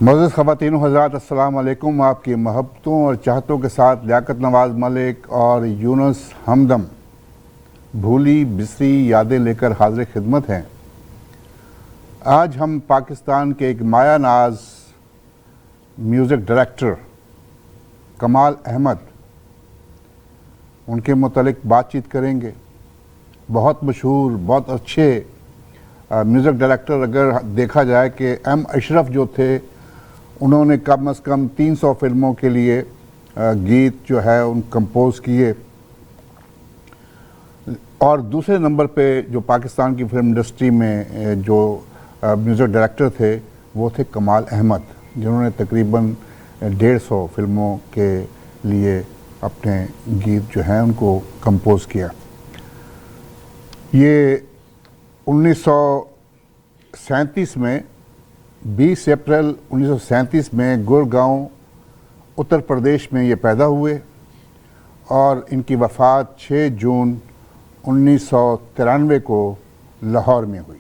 मोअज़्ज़ज़ ख़वातीन हज़रात, अस्सलाम वालेकुम। आपकी मोहब्बतों और चाहतों के साथ लियाकत नवाज़ मलिक और यूनुस हमदम भूली बिसरी यादें लेकर हाज़िर खिदमत हैं। आज हम पाकिस्तान के एक माया नाज म्यूज़िक डायरेक्टर कमाल अहमद उनके मुतालिक बातचीत करेंगे। बहुत मशहूर, बहुत अच्छे म्यूज़िक डायरेक्टर अगर देखा जाए कि एम अशरफ जो थे, उन्होंने कम से कम 300 फिल्मों के लिए गीत जो है उन कंपोज किए। और दूसरे नंबर पे जो पाकिस्तान की फिल्म इंडस्ट्री में जो म्यूज़िक डायरेक्टर थे वो थे कमाल अहमद, जिन्होंने तकरीबन 150 फिल्मों के लिए अपने गीत जो हैं उनको कंपोज किया। ये 1937 में 20 अप्रैल 1937 में गुड़गांव उत्तर प्रदेश में ये पैदा हुए और इनकी वफ़ात 6 जून 1993 को लाहौर में हुई।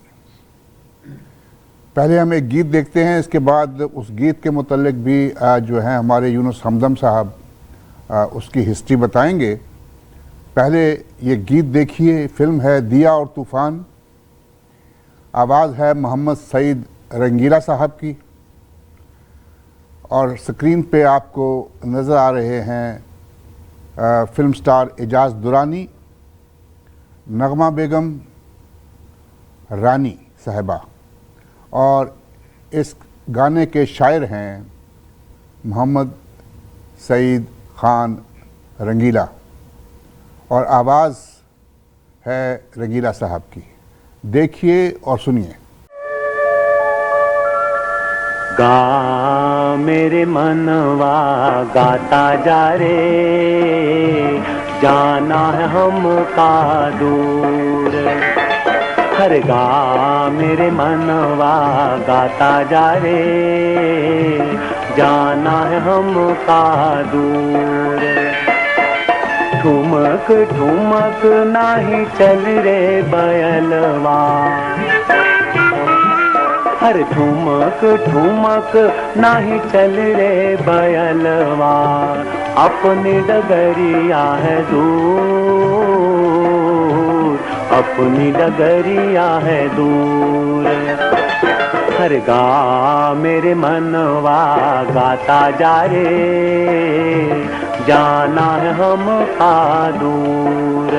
पहले हम एक गीत देखते हैं, इसके बाद उस गीत के मुतल्लिक भी जो है हमारे यूनुस हमदम साहब उसकी हिस्ट्री बताएंगे। पहले ये गीत देखिए। फिल्म है दिया और तूफ़ान। आवाज़ है मोहम्मद सईद रंगीला साहब की और स्क्रीन पे आपको नज़र आ रहे हैं फिल्म स्टार एजाज दुरानी, नगमा बेगम, रानी साहिबा, और इस गाने के शायर हैं मोहम्मद सईद ख़ान रंगीला और आवाज़ है रंगीला साहब की। देखिए और सुनिए। गा मेरे मनवा गाता जा रे, जाना है हमका दूर। हर गा मेरे मनवा गाता जा रे, जाना है हमका दूर। ठुमक ठुमक नाही चल रे बयलवा, हर ठुमक ठुमक नाही चल रे बयलवा। अपनी डगरिया है दूर, अपनी डगरिया है दूर। हर गा मेरे मनवा गाता जा रे, जाना है हमका दूर।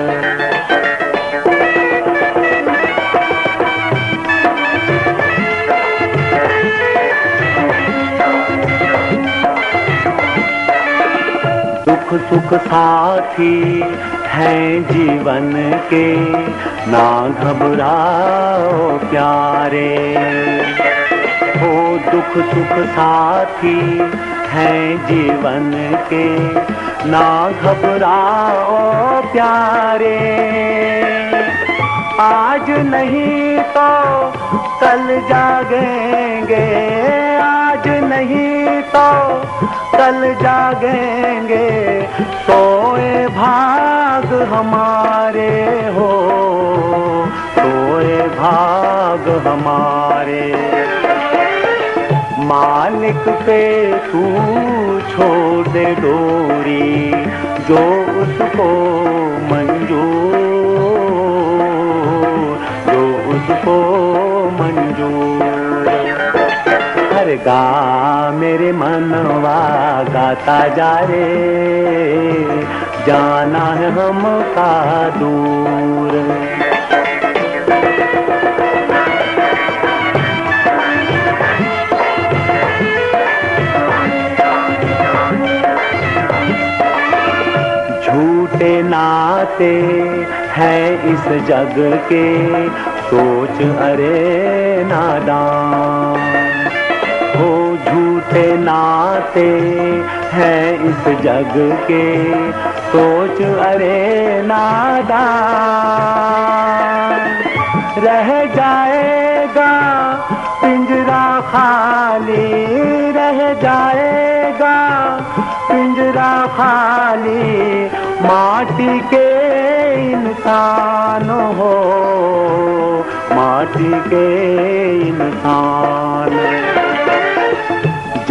दुख सुख साथी हैं जीवन के, ना घबराओ प्यारे। हो दुख सुख साथी हैं जीवन के, ना घबराओ प्यारे। आज नहीं तो कल जागेंगे, आज नहीं तो कल जागेंगे। सोए भाग हमारे हो, सोए भाग हमारे। मालिक पे तू छोड़ दे डोरी, जो उसको मंजूर, जो उसको मंजूर। हर गा मेरे मनवा गाता जा रे, जाना है हमका दूर। झूठे नाते हैं इस जग के, सोच अरे नादान। हो झूठे नाते हैं इस जग के, सोच अरे नादान। रह जाएगा पिंजरा खाली, रह जाएगा पिंजरा खाली। माटी के इंसान हो, माटी के इंसान।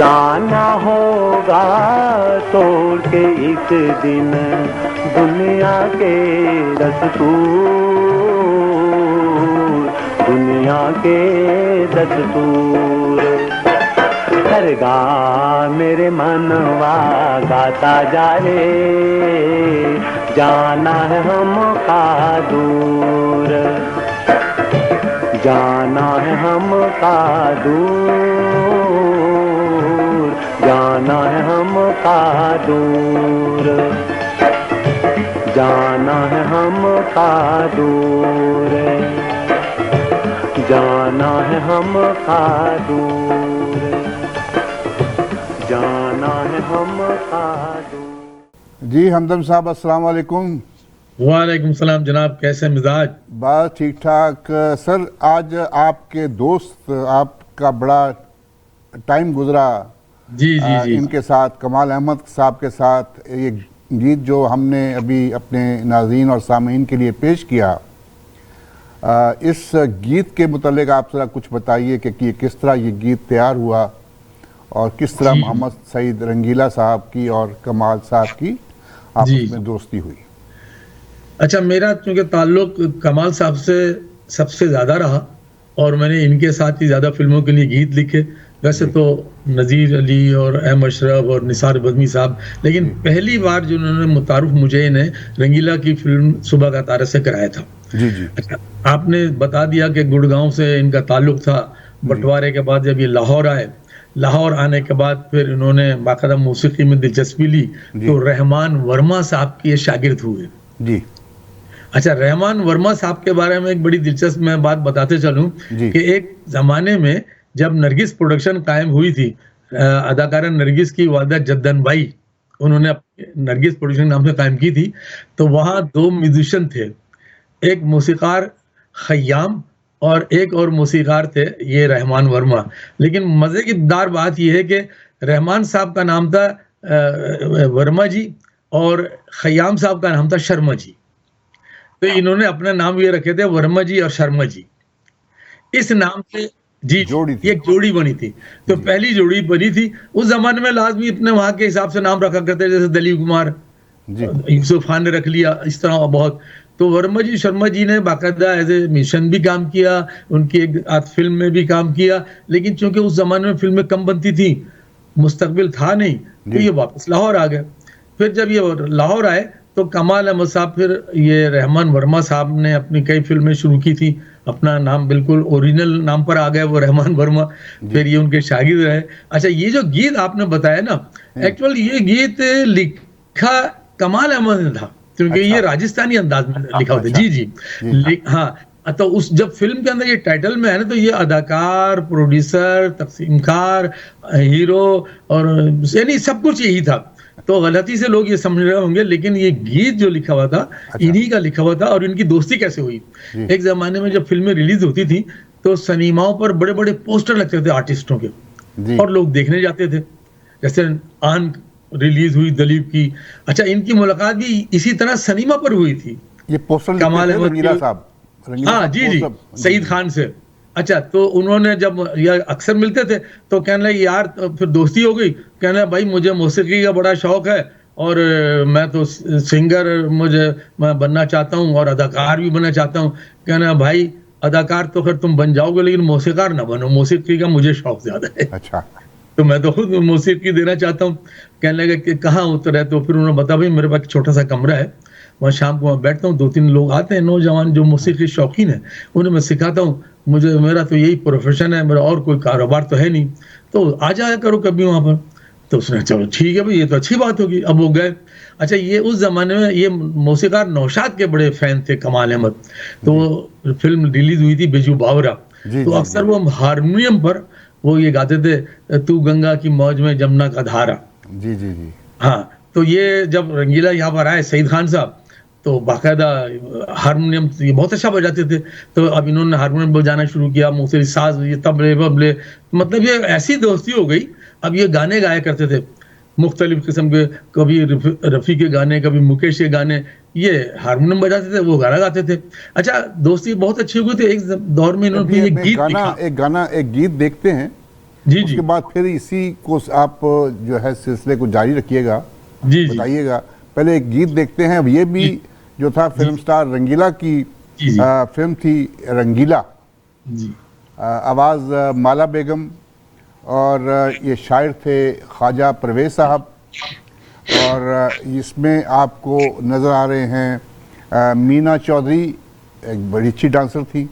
जाना होगा तोड़ के एक दिन दुनिया के दस्तूर, दुनिया के दस्तूर। हर गा मेरे मनवा गाता जा रे, जाना है हमका दूर, जाना है हमका दूर, जाना है हमका दूर, जाना है हमका दूर, जाना है हमका दूर, जाना है हमका दूर। जी हमदम साहब, अस्सलाम वालेकुम। वालेकुम सलाम जनाब, कैसे मिजाज? बस ठीक ठाक। सर, आज आपके दोस्त, आपका बड़ा टाइम गुजरा जी जी जी। इनके साथ, कमाल अहमद साहब के साथ, ये गीत जो हमने अभी अपने नाज़रीन और सामीन के लिए पेश किया, इस गीत के मुतालिक आप जरा कुछ बताइए कि ये किस तरह ये गीत तैयार हुआ और किस तरह मोहम्मद सईद रंगीला साहब की और कमाल साहब की आपस में दोस्ती हुई। अच्छा, मेरा चूंकि ताल्लुक कमाल साहब से सबसे ज़्यादा रहा और मैंने इनके साथ ही ज़्यादा फिल्मों के लिए गीत लिखे। वैसे तो नज़ीर अली और अहमद अशरफ और निसार बदमी साहब, लेकिन पहली बार जो उन्होंने मुतारुफ मुझे इन्हें रंगीला की फिल्म सुबह का तारा से कराया था। जी जी। अच्छा, आपने बता दिया कि गुड़गांव से इनका ताल्लुक था। बंटवारे के बाद जब ये लाहौर आए, लाहौर आने के बाद फिर इन्होंने बाकायदा मौसीकी में दिलचस्पी ली, तो रहमान वर्मा साहब के शागिर्द हुए। जी। अच्छा, रहमान वर्मा साहब के बारे में एक बड़ी दिलचस्प मैं बात बताते चलूं कि एक जमाने में जब नरगिस प्रोडक्शन कायम हुई थी, अदाकारा नरगिस की वालिदा जद्दन बाई, उन्होंने नरगिस प्रोडक्शन नाम से कायम की थी। तो वहाँ दो म्यूजिशियन थे, एक मौसीकार खयाम और एक और मौसीकार थे ये रहमान वर्मा। लेकिन मजे की दार बात यह है कि रहमान साहब का नाम था वर्मा जी और खयाम साहब का नाम था शर्मा जी। तो इन्होंने अपना नाम ये रखे थे वर्मा जी और शर्मा जी। इस नाम से जी जोड़ी थी। एक जोड़ी बनी थी। तो पहली जोड़ी बनी थी। उस जमाने में लाजमी अपने वहां के हिसाब से नाम रखा करते, जैसे दलीप कुमार, यूसुफ खान ने रख लिया, इस तरह बहुत। तो वर्मा जी शर्मा जी ने बाकायदा एज ए मिशन भी काम किया, उनकी एक आध फिल्म में भी काम किया। लेकिन चूंकि उस जमाने में फिल्में कम बनती थी, मुस्तकबिल था नहीं, तो ये वापस लाहौर आ गए। फिर जब ये लाहौर आए तो कमाल अहमद साहब, फिर ये रहमान वर्मा साहब ने अपनी कई फिल्में शुरू की थी। अपना नाम बिल्कुल ओरिजिनल नाम पर आ गए, वो रहमान वर्मा। फिर ये उनके शागिर्द रहे। अच्छा, ये जो गीत आपने बताया ना, एक्चुअल ये गीत लिखा कमाल अहमद ने था, क्योंकि ये राजस्थानी अंदाज में लिखा होता है। जी जी। हाँ, तो उस जब फिल्म के अंदर ये टाइटल में है ना, तो ये अदाकार, प्रोड्यूसर, तकसीमकार, हीरो और यानी सब कुछ यही था। तो गलती से लोग ये समझ रहे होंगे, लेकिन ये गीत जो लिखा हुआ था इन्हीं का लिखा हुआ था। और इनकी दोस्ती कैसे हुई, एक जमाने में जब फिल्में रिलीज होती थी तो सिनेमाओं पर बड़े बड़े पोस्टर लगते थे आर्टिस्टों के, और लोग देखने जाते थे। जैसे आन रिलीज हुई दलीप की। अच्छा, इनकी मुलाकात भी इसी तरह सिनेमा पर हुई थी। ये पोस्टर कमाल रंगीला साहब, हाँ जी जी, सईद खान से। अच्छा, तो उन्होंने जब ये अक्सर मिलते थे तो कहने लगे यार, तो फिर दोस्ती हो गई। कहने भाई मुझे मौसीकी का बड़ा शौक है और मैं तो सिंगर मैं बनना चाहता हूँ और अदाकार भी बनना चाहता हूँ। कहना भाई अदाकार तो फिर तुम बन जाओगे, लेकिन मौसीकार ना बनो, मौसीकी का मुझे शौक ज्यादा है। अच्छा, तो मैं तो खुद मौसीकी देना चाहता हूँ। कहने लगे कि कहाँ उतरे, तो फिर उन्होंने बताया भाई मेरे पास छोटा सा कमरा है, वहाँ शाम को वहाँ बैठता हूँ, 2-3 लोग आते हैं नौजवान जो मौसीकी शौकीन है, उन्हें मैं सिखाता हूँ। मुझे मेरा तो यही प्रोफेशन है, मेरा और कोई कारोबार तो है नहीं, तो आ जाया करो कभी वहाँ पर। तो उसने चलो ठीक है भाई, ये तो अच्छी बात होगी। अब वो गए। अच्छा, ये उस जमाने में ये मौसीकार नौशाद के बड़े फैन थे, कमाल अहमद। तो फिल्म रिलीज हुई थी बेजू बावरा, तो अक्सर वो हारमोनियम पर वो ये गाते थे, तू गंगा की मौज में जमुना का धारा। जी जी जी। हाँ, तो ये जब रंगीला यहाँ पर आए सईद खान साहब, तो बाकायदा हारमोनियम ये बहुत अच्छा बजाते थे। तो अब इन्होंने हारमोनियम बजाना शुरू किया, मौसीकी साज, ये तबले बबले, मतलब ये ऐसी दोस्ती हो गई। अब ये गाने गाया करते थे मुख्तलिफ किस्म के, कभी रफ़ी के गाने, कभी मुकेश के गाने, ये हारमोनियम बजाते थे, वो गाना गाते थे। अच्छा, दोस्ती बहुत अच्छी हो गई थी। एक दौर में इन्होंने एक गीत लिखा। एक गीत देखते हैं जी उसके जी बाद फिर इसी को आप जो है सिलसिले को जारी रखिएगा, जी जी बताइएगा। पहले एक गीत देखते हैं। अब ये भी जो था फिल्म स्टार रंगीला की जी जी फिल्म थी रंगीला। जी आवाज़ माला बेगम और ये शायर थे ख्वाजा परवेज साहब। और इसमें आपको नज़र आ रहे हैं मीना चौधरी, एक बड़ी अच्छी डांसर थी,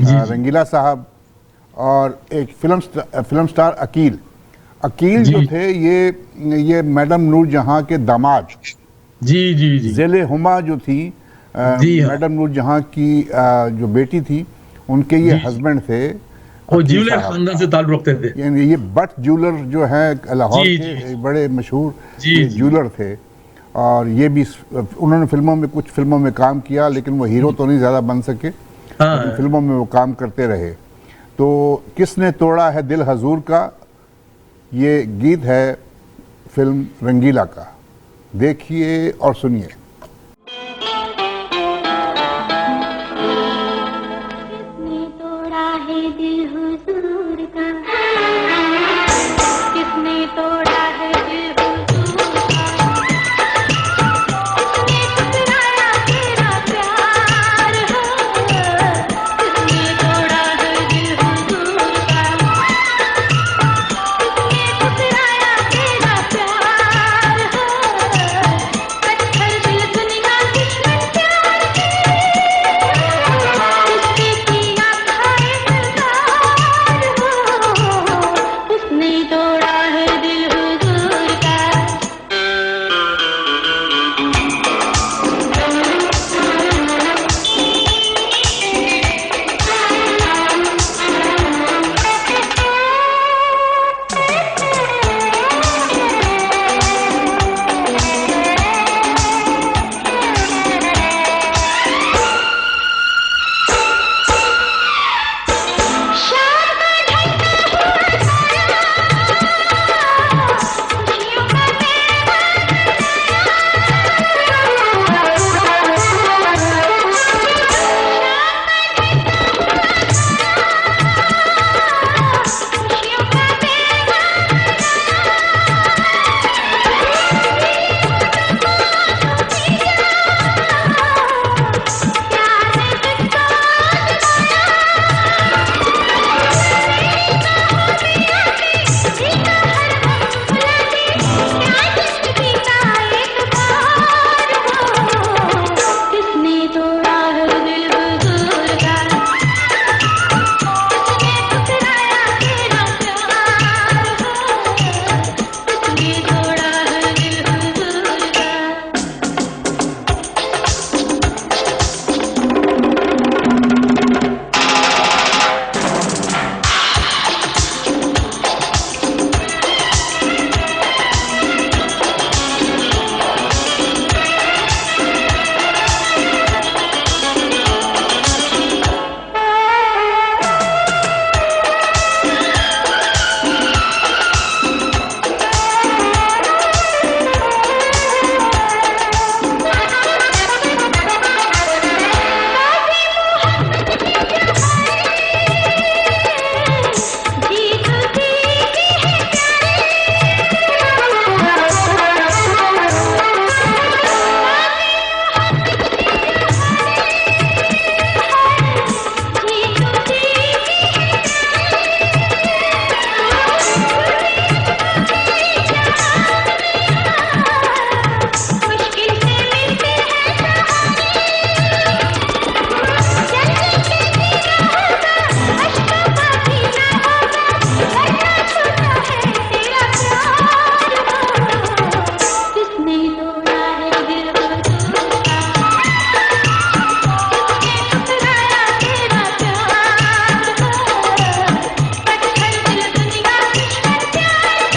रंगीला साहब, और एक फिल्म स्टार अकील। अकील जी जो थे ये मैडम नूर जहाँ के दामाद, जी जी जी ज़ेले हुमा जो थी जी हाँ। मैडम नूर जहाँ की जो बेटी थी, उनके ये जी। हस्बैंड थे वो अकील ज्यूलर साहब। खानदान से ताल्लुक रखते थे। यानी ये बट ज्वेलर जो है लाहौर जी, के जी। एक बड़े मशहूर जी, ये जी। ज्वेलर थे। और ये भी उन्होंने कुछ फिल्मों में काम किया, लेकिन वो हीरो तो नहीं ज़्यादा बन सके, लेकिन हाँ फिल्मों में वो काम करते रहे। तो किसने तोड़ा है दिल हजूर का, ये गीत है फिल्म रंगीला का। देखिए और सुनिए। किसने तोड़ा है दिल हुजूर का, किसने तोड़ा है दिल हुजूर का, किसने ठुकराया तेरा प्यार हो, किसने तोड़ा है दिल हुजूर का, किसने ठुकराया तेरा प्यार हो, पत्थर दिल दुनिया किसने प्यार किसके किया खाए सरकार हो, किसने तोड़ा है दिल हुजूर का। शाम का ढलता हुआ खुशियों का खुशियों का प्यार है जिसको जीता हर वक्त बुलाती, प्यार जिंदगी का एक बार हो, किसने तोड़ा है दिल हुजूर का, किसने ठुकराया तेरा प्यार हो, किसने तोड़ा है दिल हुजूर का। जीत की है मुश्किल से मिलते हैं जल्दी से जीना होगा, अश्कों का पीना होगा, वरना छूटा है तेरा प्यार हो, किसने तोड़ा है दिल हुजूर का, किसने ठुकराया तेरा प्यार हो, पत्थर दिल दुनिया किसने प्यार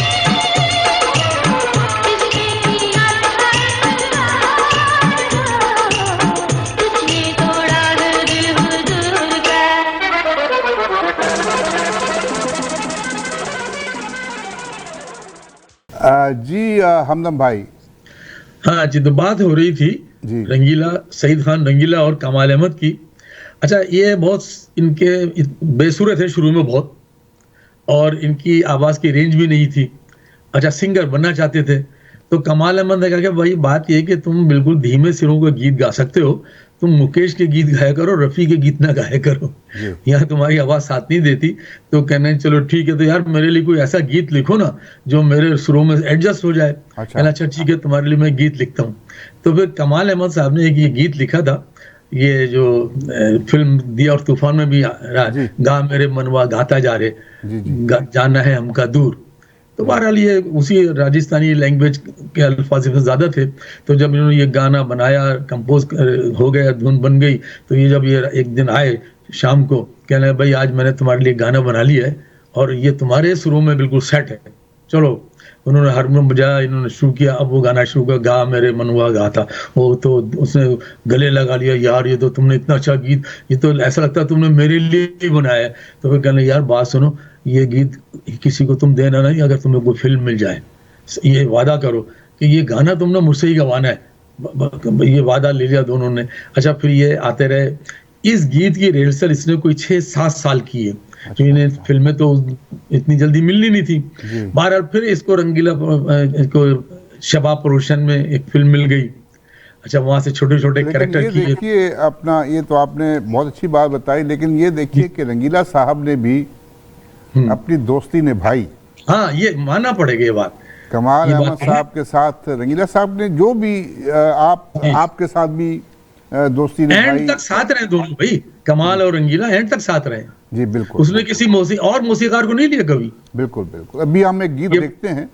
किसके किया खाए सरकार हो, किसने तोड़ा है दिल हुजूर का। जी हमदम भाई। हाँ जी। तो बात हो रही थी जी। रंगीला, सईद खान रंगीला और कमाल अहमद की। अच्छा, ये बहुत इनके बेसुरे थे शुरू में बहुत, और इनकी आवाज की रेंज भी नहीं थी। अच्छा, सिंगर बनना चाहते थे, तो कमाल अहमद ने कहा कि भाई बात ये है कि तुम बिल्कुल धीमे सिरों का गीत गा सकते हो, तुम मुकेश के गीत गाया करो, रफी के गीत ना गाया करो, जी। यहाँ तुम्हारी आवाज साथ नहीं देती। तो कहने चलो ठीक है, तो यार मेरे लिए कोई ऐसा गीत लिखो ना जो मेरे सुरों में एडजस्ट हो जाए। अच्छा। कहना अच्छा ठीक है, तुम्हारे लिए मैं गीत लिखता हूँ। तो फिर कमाल अहमद साहब ने एक ये गीत लिखा था, ये जो फिल्म दिया और तूफान में भी रहा, जी। गा मेरे मनवा गाता जा रे, जी जी जाना है हमका दूर। तो बहरहाल ये उसी राजस्थानी लैंग्वेज के अल्फाज में ज्यादा थे। तो जब इन्होंने ये गाना बनाया, कंपोज हो गया, धुन बन गई, तो ये जब ये एक दिन आए शाम को, कहने भाई आज मैंने तुम्हारे लिए गाना बना लिया है और ये तुम्हारे सुरों में बिल्कुल सेट है, चलो। उन्होंने हारमोनियम बजाया, इन्होंने शुरू किया, अब वो गाना शुरू किया, गा मेरे मनवा गाता। वो तो उसने गले लगा लिया, यार ये तो तुमने इतना अच्छा गीत, ये तो ऐसा लगता है तुमने मेरे लिए ही बनाया है। तो फिर कहने यार बात सुनो, ये गीत किसी को तुम देना नहीं, अगर तुम्हें कोई फिल्म मिल जाए, ये वादा करो कि ये गाना तुमने मुझसे ही गवाना है। ये वादा ले लिया दोनों ने। अच्छा, फिर ये आते रहे। इस गीत की रिहर्सल इसने कोई 6-7 साल की है, तो इन्हें फिल्में तो इतनी जल्दी मिलनी नहीं थी। जी। बहरहाल फिर इसको रंगीला इसको शबाब प्रोडक्शन में एक फिल्म मिल गई। अच्छा, वहां से छोटे छोटे लेकिन कैरेक्टर ये किए। देखिए अपना, ये तो आपने बहुत अच्छी बात बताई, लेकिन ये देखिए कि रंगीला साहब ने भी अपनी दोस्ती निभाई। हाँ, ये मानना पड़ेगा ये बात। कमाल ये अहमद बात है। साहब के साथ रंगीला साहब ने जो भी आपके साथ भी दोस्ती एंड निभाई। तक साथ रहे दोनों भाई, कमाल और रंगीला एंड तक साथ रहे। जी बिल्कुल। उसने किसी मौसीकार को नहीं लिया कभी। बिल्कुल बिल्कुल। अभी हम एक गीत ये- देखते हैं,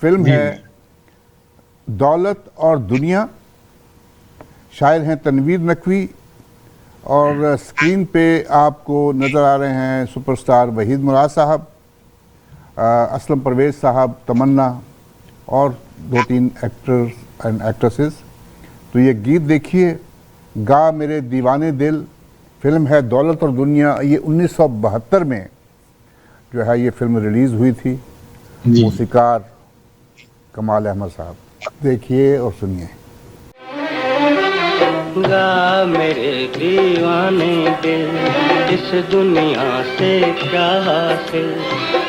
फिल्म जी। है दौलत और दुनिया, शायर हैं तनवीर नकवी, और स्क्रीन पे आपको नज़र आ रहे हैं सुपरस्टार वहीद मुराद साहब, असलम परवेज साहब, तमन्ना और 2-3 एक्टर्स एंड एक्ट्रेसेस। तो ये गीत देखिए, गा मेरे दीवाने दिल। फिल्म है दौलत और दुनिया। ये 1972 में जो है ये फिल्म रिलीज़ हुई थी। जी। मौसीकार कमाल अहमद साहब। देखिए और सुनिए। गा मेरे दीवाने दिल, इस दुनिया से क्या हासिल,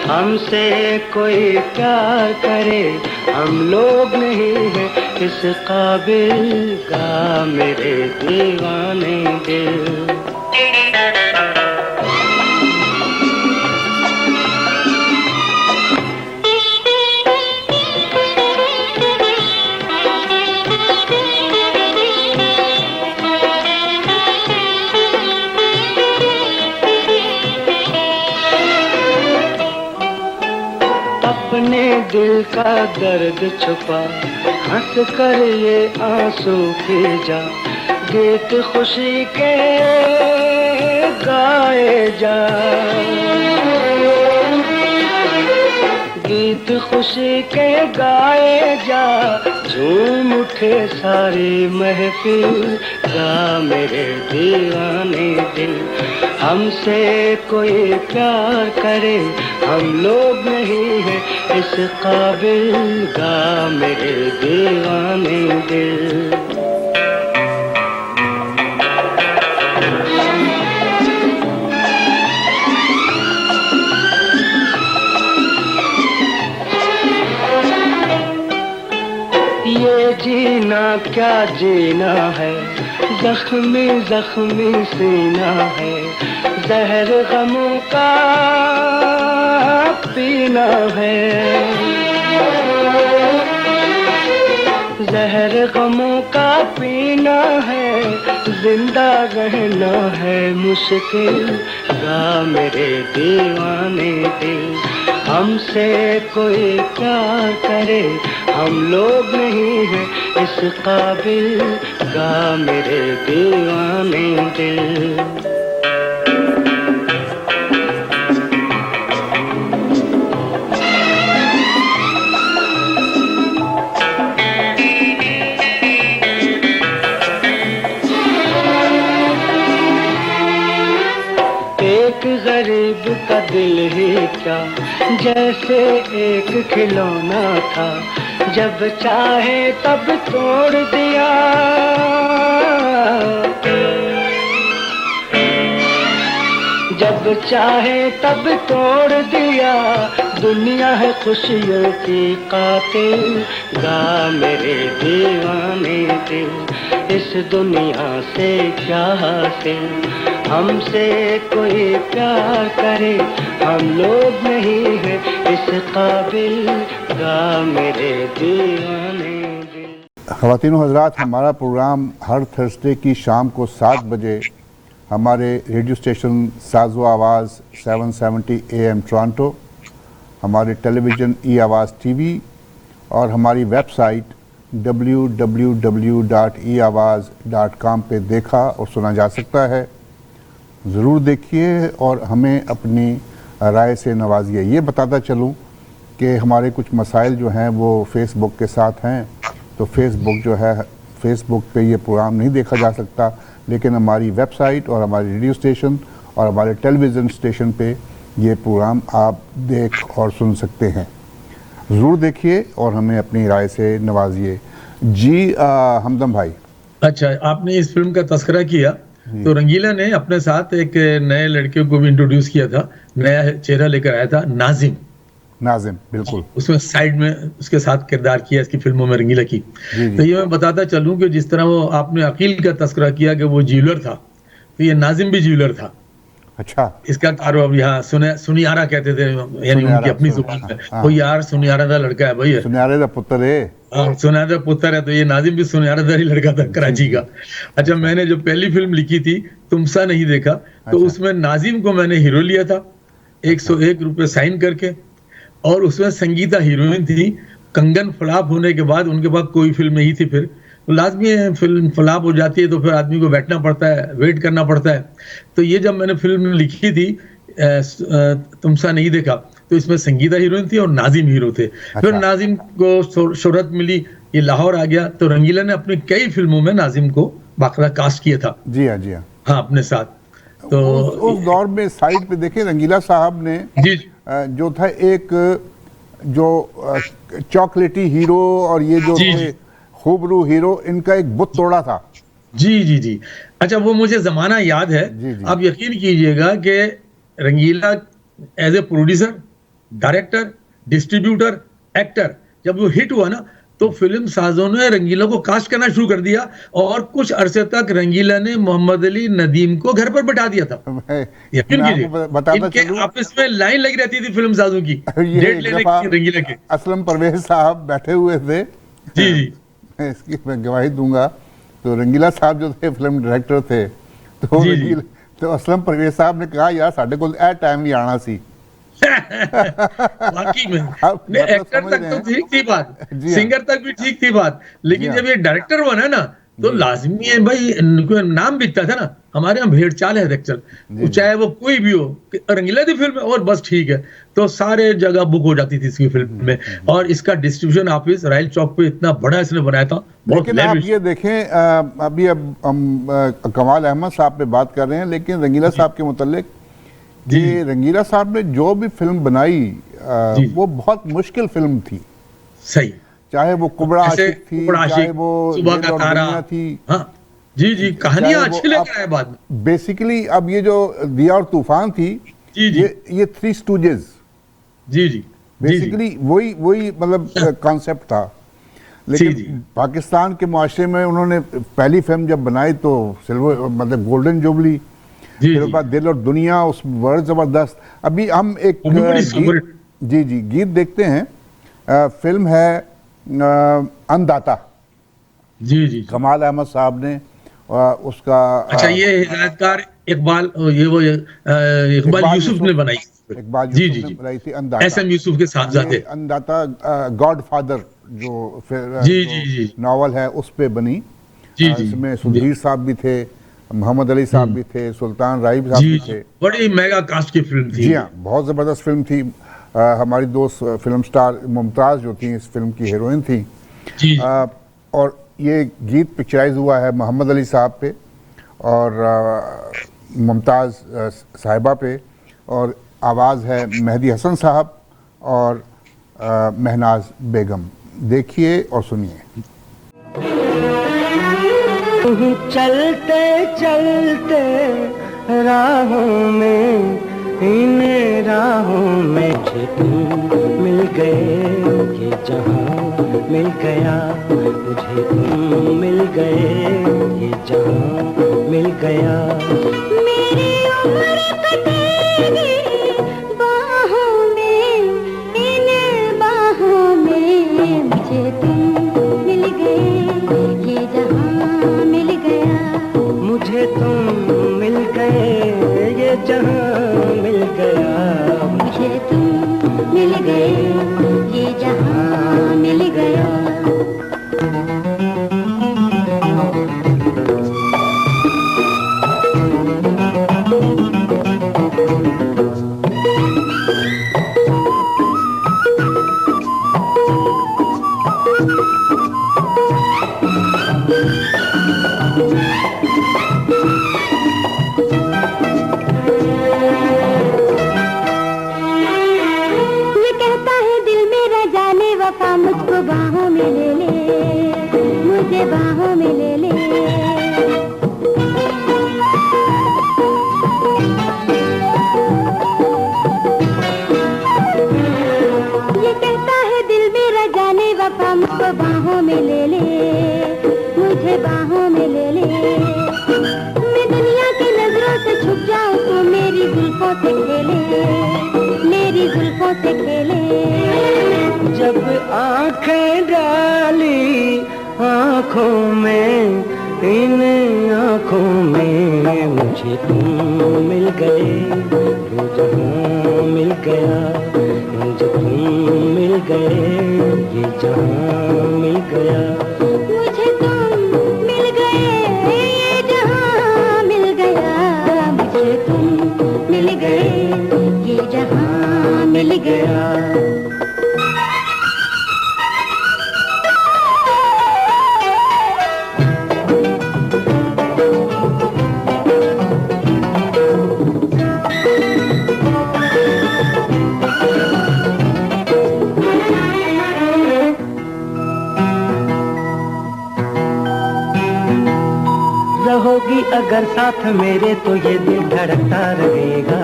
हमसे कोई प्यार करे, हम लोग नहीं हैं इस काबिल। गा मेरे दीवाने दिल। अपने दिल का दर्द छुपा, हंस कर ये आंसू पी जा, गीत खुशी के गाए जा, गीत खुशी के गाए जा, झूम उठे सारी महफिल। गा मेरे दीवाने दिल, हमसे कोई प्यार करे, हम लोग नहीं हैं इस काबिल। गा मेरे दीवाने दिल। ये जीना क्या जीना है, जख्मी जख्मी सीना है, जहर गमों का पीना है, जहर गमों का पीना है, जिंदा रहना है मुश्किल। गा मेरे दीवाने दिल, हमसे कोई प्यार करे, हम लोग नहीं हैं इस काबिल। गा मेरे दीवाने दिल। एक गरीब का दिल ही क्या, जैसे एक खिलौना था, जब चाहे तब तोड़ दिया, जब जब चाहे तब तोड़ दिया, दुनिया है खुशियों की कातिल, गा मेरे दीवाने दिल, इस दुनिया से क्या हासिल, हमसे कोई प्यार करे, हम लोग नहीं हैं इस काबिल, गा मेरे दीवाने दिल। ख़वातीन हज़रात, हमारा प्रोग्राम हर थर्सडे की शाम को 7 बजे हमारे रेडियो स्टेशन साज़ो आवाज़ 770 AM टोरंटो, हमारे टेलीविज़न ई आवाज़ TV और हमारी वेबसाइट www.eawaz.com पे देखा और सुना जा सकता है। ज़रूर देखिए और हमें अपनी राय से नवाजिए। ये बताता चलूँ कि हमारे कुछ मसाइल जो हैं वो फेसबुक के साथ हैं, तो फेसबुक जो है, फेसबुक पे ये प्रोग्राम नहीं देखा जा सकता, लेकिन हमारी वेबसाइट और हमारे रेडियो स्टेशन और हमारे टेलीविज़न स्टेशन पे ये प्रोग्राम आप देख और सुन सकते हैं। ज़रूर देखिए और हमें अपनी राय से नवाजिए। जी हमदम भाई। अच्छा, आपने इस फिल्म का तस्करा किया तो रंगीला ने अपने साथ एक नए लड़के को भी इंट्रोड्यूस किया था, नया चेहरा लेकर आया था, नाजिम। नाजिम, बिल्कुल। उसमें साइड में उसके साथ किरदार किया इसकी फिल्मों में रंगीला की। तो ये मैं बताता चलूं कि जिस तरह वो आपने अकील का तस्करा किया कि वो ज्वेलर था, तो ये नाजिम भी ज्वेलर था। अच्छा। इसका कारोबार यहाँ सुनियारा कहते थे, यानी उनकी अपनी जुबान में। वो यार सुनियारा का लड़का है भाई, सुनियारे का पुत्र है। सुनियारा पुत्र है, तो ये नाजिम भी सुनियारा ही लड़का था, कराची का। अच्छा, मैंने जो पहली फिल्म लिखी थी तुमसा नहीं देखा, तो उसमें नाजिम को मैंने हीरो लिया था 101 रुपए साइन करके, और उसमें संगीता हीरोइन थी। कंगन फ्लॉप होने के बाद उनके पास कोई फिल्म नहीं थी, फिर लाजमी है फिल्म फ्लॉप हो जाती है तो फिर आदमी को बैठना पड़ता है, वेट करना पड़ता है। तो ये जब मैंने फिल्म लिखी थी तुमसा नहीं देखा, तो इसमें संगीता हीरोइन थी और नाजिम हीरो थे। फिर नाजिम को शोहरत मिली, ये लाहौर आ गया, तो रंगीला ने अपनी कई फिल्मों में नाजिम को बाकायदा कास्ट किया था। जी हाँ, जी हाँ, हाँ, अपने साथ। तो उस दौर में साइड पे देखें, रंगीला साहब ने जी जो था एक जो चॉकलेटी हीरो और ये जो खूबरू हीरो, इनका एक बुत तोड़ा था। जी जी जी। अच्छा, वो मुझे जमाना याद है। आप यकीन कीजिएगा कि Rangeela as a producer, director, distributor, actor, जब वो हिट हुआ ना, तो फिल्म साजों ने रंगीला को कास्ट करना शुरू कर दिया, और कुछ अरसे तक रंगीला ने मोहम्मद अली नदीम को घर पर बैठा दिया था। यकीन कीजिए, इनके आपस में लाइन लगी रहती थी फिल्म साजों की, डेट लेने की रंगीला के। असलम परवेज साहब बैठे हुए थे। जी जी, इसकी मैं गवाही दूंगा। तो रंगीला साहब जो थे फिल्म डायरेक्टर थे, तो असलम परवेज साहब ने कहा यार साढ़े को ए टाइम ही आना सी। वाकई में एक्टर तक तो ठीक थी बात, सिंगर तक भी ठीक थी बात, लेकिन जब ये डायरेक्टर बना ना, तो लाजमी है भाई, नाम बिकता था ना। हमारे यहाँ भेड़ चाल है एक्टर, चाहे वो कोई भी हो, रंगीला की फिल्म और बस ठीक है, तो सारे जगह बुक हो जाती थी इसकी फिल्म में। और इसका डिस्ट्रीब्यूशन ऑफिस राइल चौक पे इतना बड़ा इसने बनाया था। लेकिन आप ये देखें, अभी अब हम कमाल अहमद साहब पे बात कर रहे हैं, लेकिन रंगीला साहब के मुतालिक ये रंगीला साहब ने जो भी फिल्म बनाई वो बहुत मुश्किल फिल्म थी। सही, चाहे वो कुबड़ा आशिक थी, चाहे वो सुबह का तारा थी। हाँ, जी जी, कहानियां अच्छी लेकर आए बाद में। बेसिकली अब ये जो दिया और तूफान थी, ये थ्री स्टूजेस, जी जी, बेसिकली वही मतलब कॉन्सेप्ट था। लेकिन पाकिस्तान के मुआशरे में उन्होंने पहली फिल्म जब बनाई तो सिल्वर मतलब गोल्डन जुबली, फिर बाद दिल और दुनिया, उस बड़ा जबरदस्त। अभी हम एक गीत देखते हैं। फिल्म है अन्नदाता। जी जी, कमाल अहमद साहब ने उसका। अच्छा, ये हिदायतकार इकबाल यूसुफ ने बनाई। इकबाल यूसुफ ने बनाई थी अन्नदाता, एसएम यूसुफ के साहबजादे। अन्नदाता गॉडफादर जो फिर नॉवल है उस पे बनी। इसमें सुधीर साहब भी थे, मोहम्मद अली साहब भी थे, सुल्तान राइब साहब भी थे। बड़ी मेगा कास्ट की फिल्म थी। जी हाँ, बहुत ज़बरदस्त फिल्म थी। हमारी दोस्त फिल्म स्टार मुमताज़ जो थी इस फिल्म की हीरोइन थी। और ये गीत पिक्चराइज हुआ है मोहम्मद अली साहब पे और मुमताज़ साहिबा पे, और आवाज़ है मेहदी हसन साहब और महनाज बेगम। देखिए और सुनिए। चलते चलते राहों में इन राहों में मुझे तुम मिल गए, ये जहां मिल गया, मुझे तुम मिल गए, ये जहां मिल गया। मेरी उम्र कटेगी बाहों में, इन बाहों में मुझे तुम मिल गए, ये जहां मिल गया। मुझे तुम मिल गए, ये जहां मिल गया। मुझे तुम मिल गए, ये जहां मिल गया। ये कहता है दिल मेरा जाने वफा, मुझको बाहों में ले ले, मुझे बाहों में ले ले। ये कहता है दिल मेरा जाने वफा, मुझको बाहों में ले ले, मुझे बाहों में ले ले। मैं दुनिया की नजरों से छुप जाऊं तो मेरी जुल्फों से खेले, मेरी जुल्फों से खेले। जब आंखें डाली आंखों में, इन आंखों में मुझे तुम मिल गए, ये जहां मिल गया। मुझे तुम मिल गए, ये जहां मिल गया। मुझे तुम मिल गए, ये जहां मिल गया। मुझे तुम मिल गए, ये जहां मिल गया। रहोगी अगर साथ मेरे तो ये दिल धड़कता रहेगा,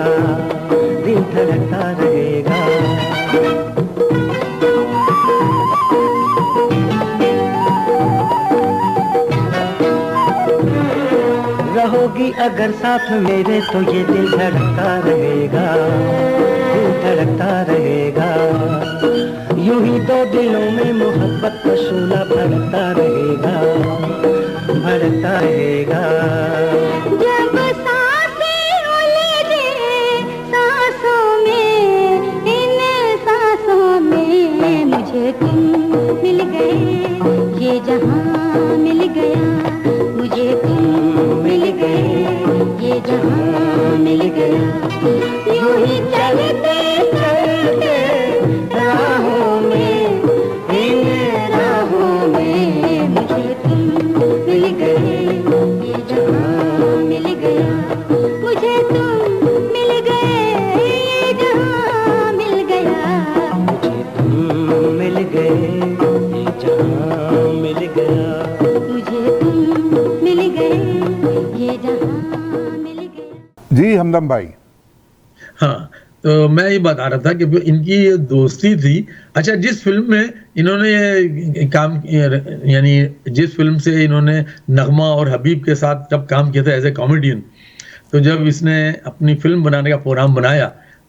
दिल धड़कता रहेगा। रहोगी अगर साथ मेरे तो ये दिल धड़कता रहेगा, दिल धड़कता रहेगा। यूं ही दो दिलों में मोहब्बत का शूला भड़कता रहेगा, भड़कता रहेगा। जब सांसें उलझे सांसों में, इन सांसों में मुझे तुम मिल गए, ये जहां मिल गया। मुझे तुम मिल गए, ये जहां मिल गया। यूं ही चलते चलते राहों में, इन राहों में मुझे तुम मिल गए, ये जहां मिल गया। मुझे तुम मिल गए, ये जहां मिल गया। मुझे तुम मिल गए, ये जहां मिल गया। मुझे तुम मिल गए, ये जहां मिल गया। जी हमदम भाई। हाँ, तो मैं ये बता रहा था कि इनकी ये दोस्ती थी। अच्छा, जिस फिल्म में इन्होंने ये काम यानी जिस फिल्म से इन्होंने नगमा और हबीब के साथ जब काम किया था एज ए कॉमेडियन, तो जब इसने अपनी फिल्म बनाने का प्रोग्राम बनाया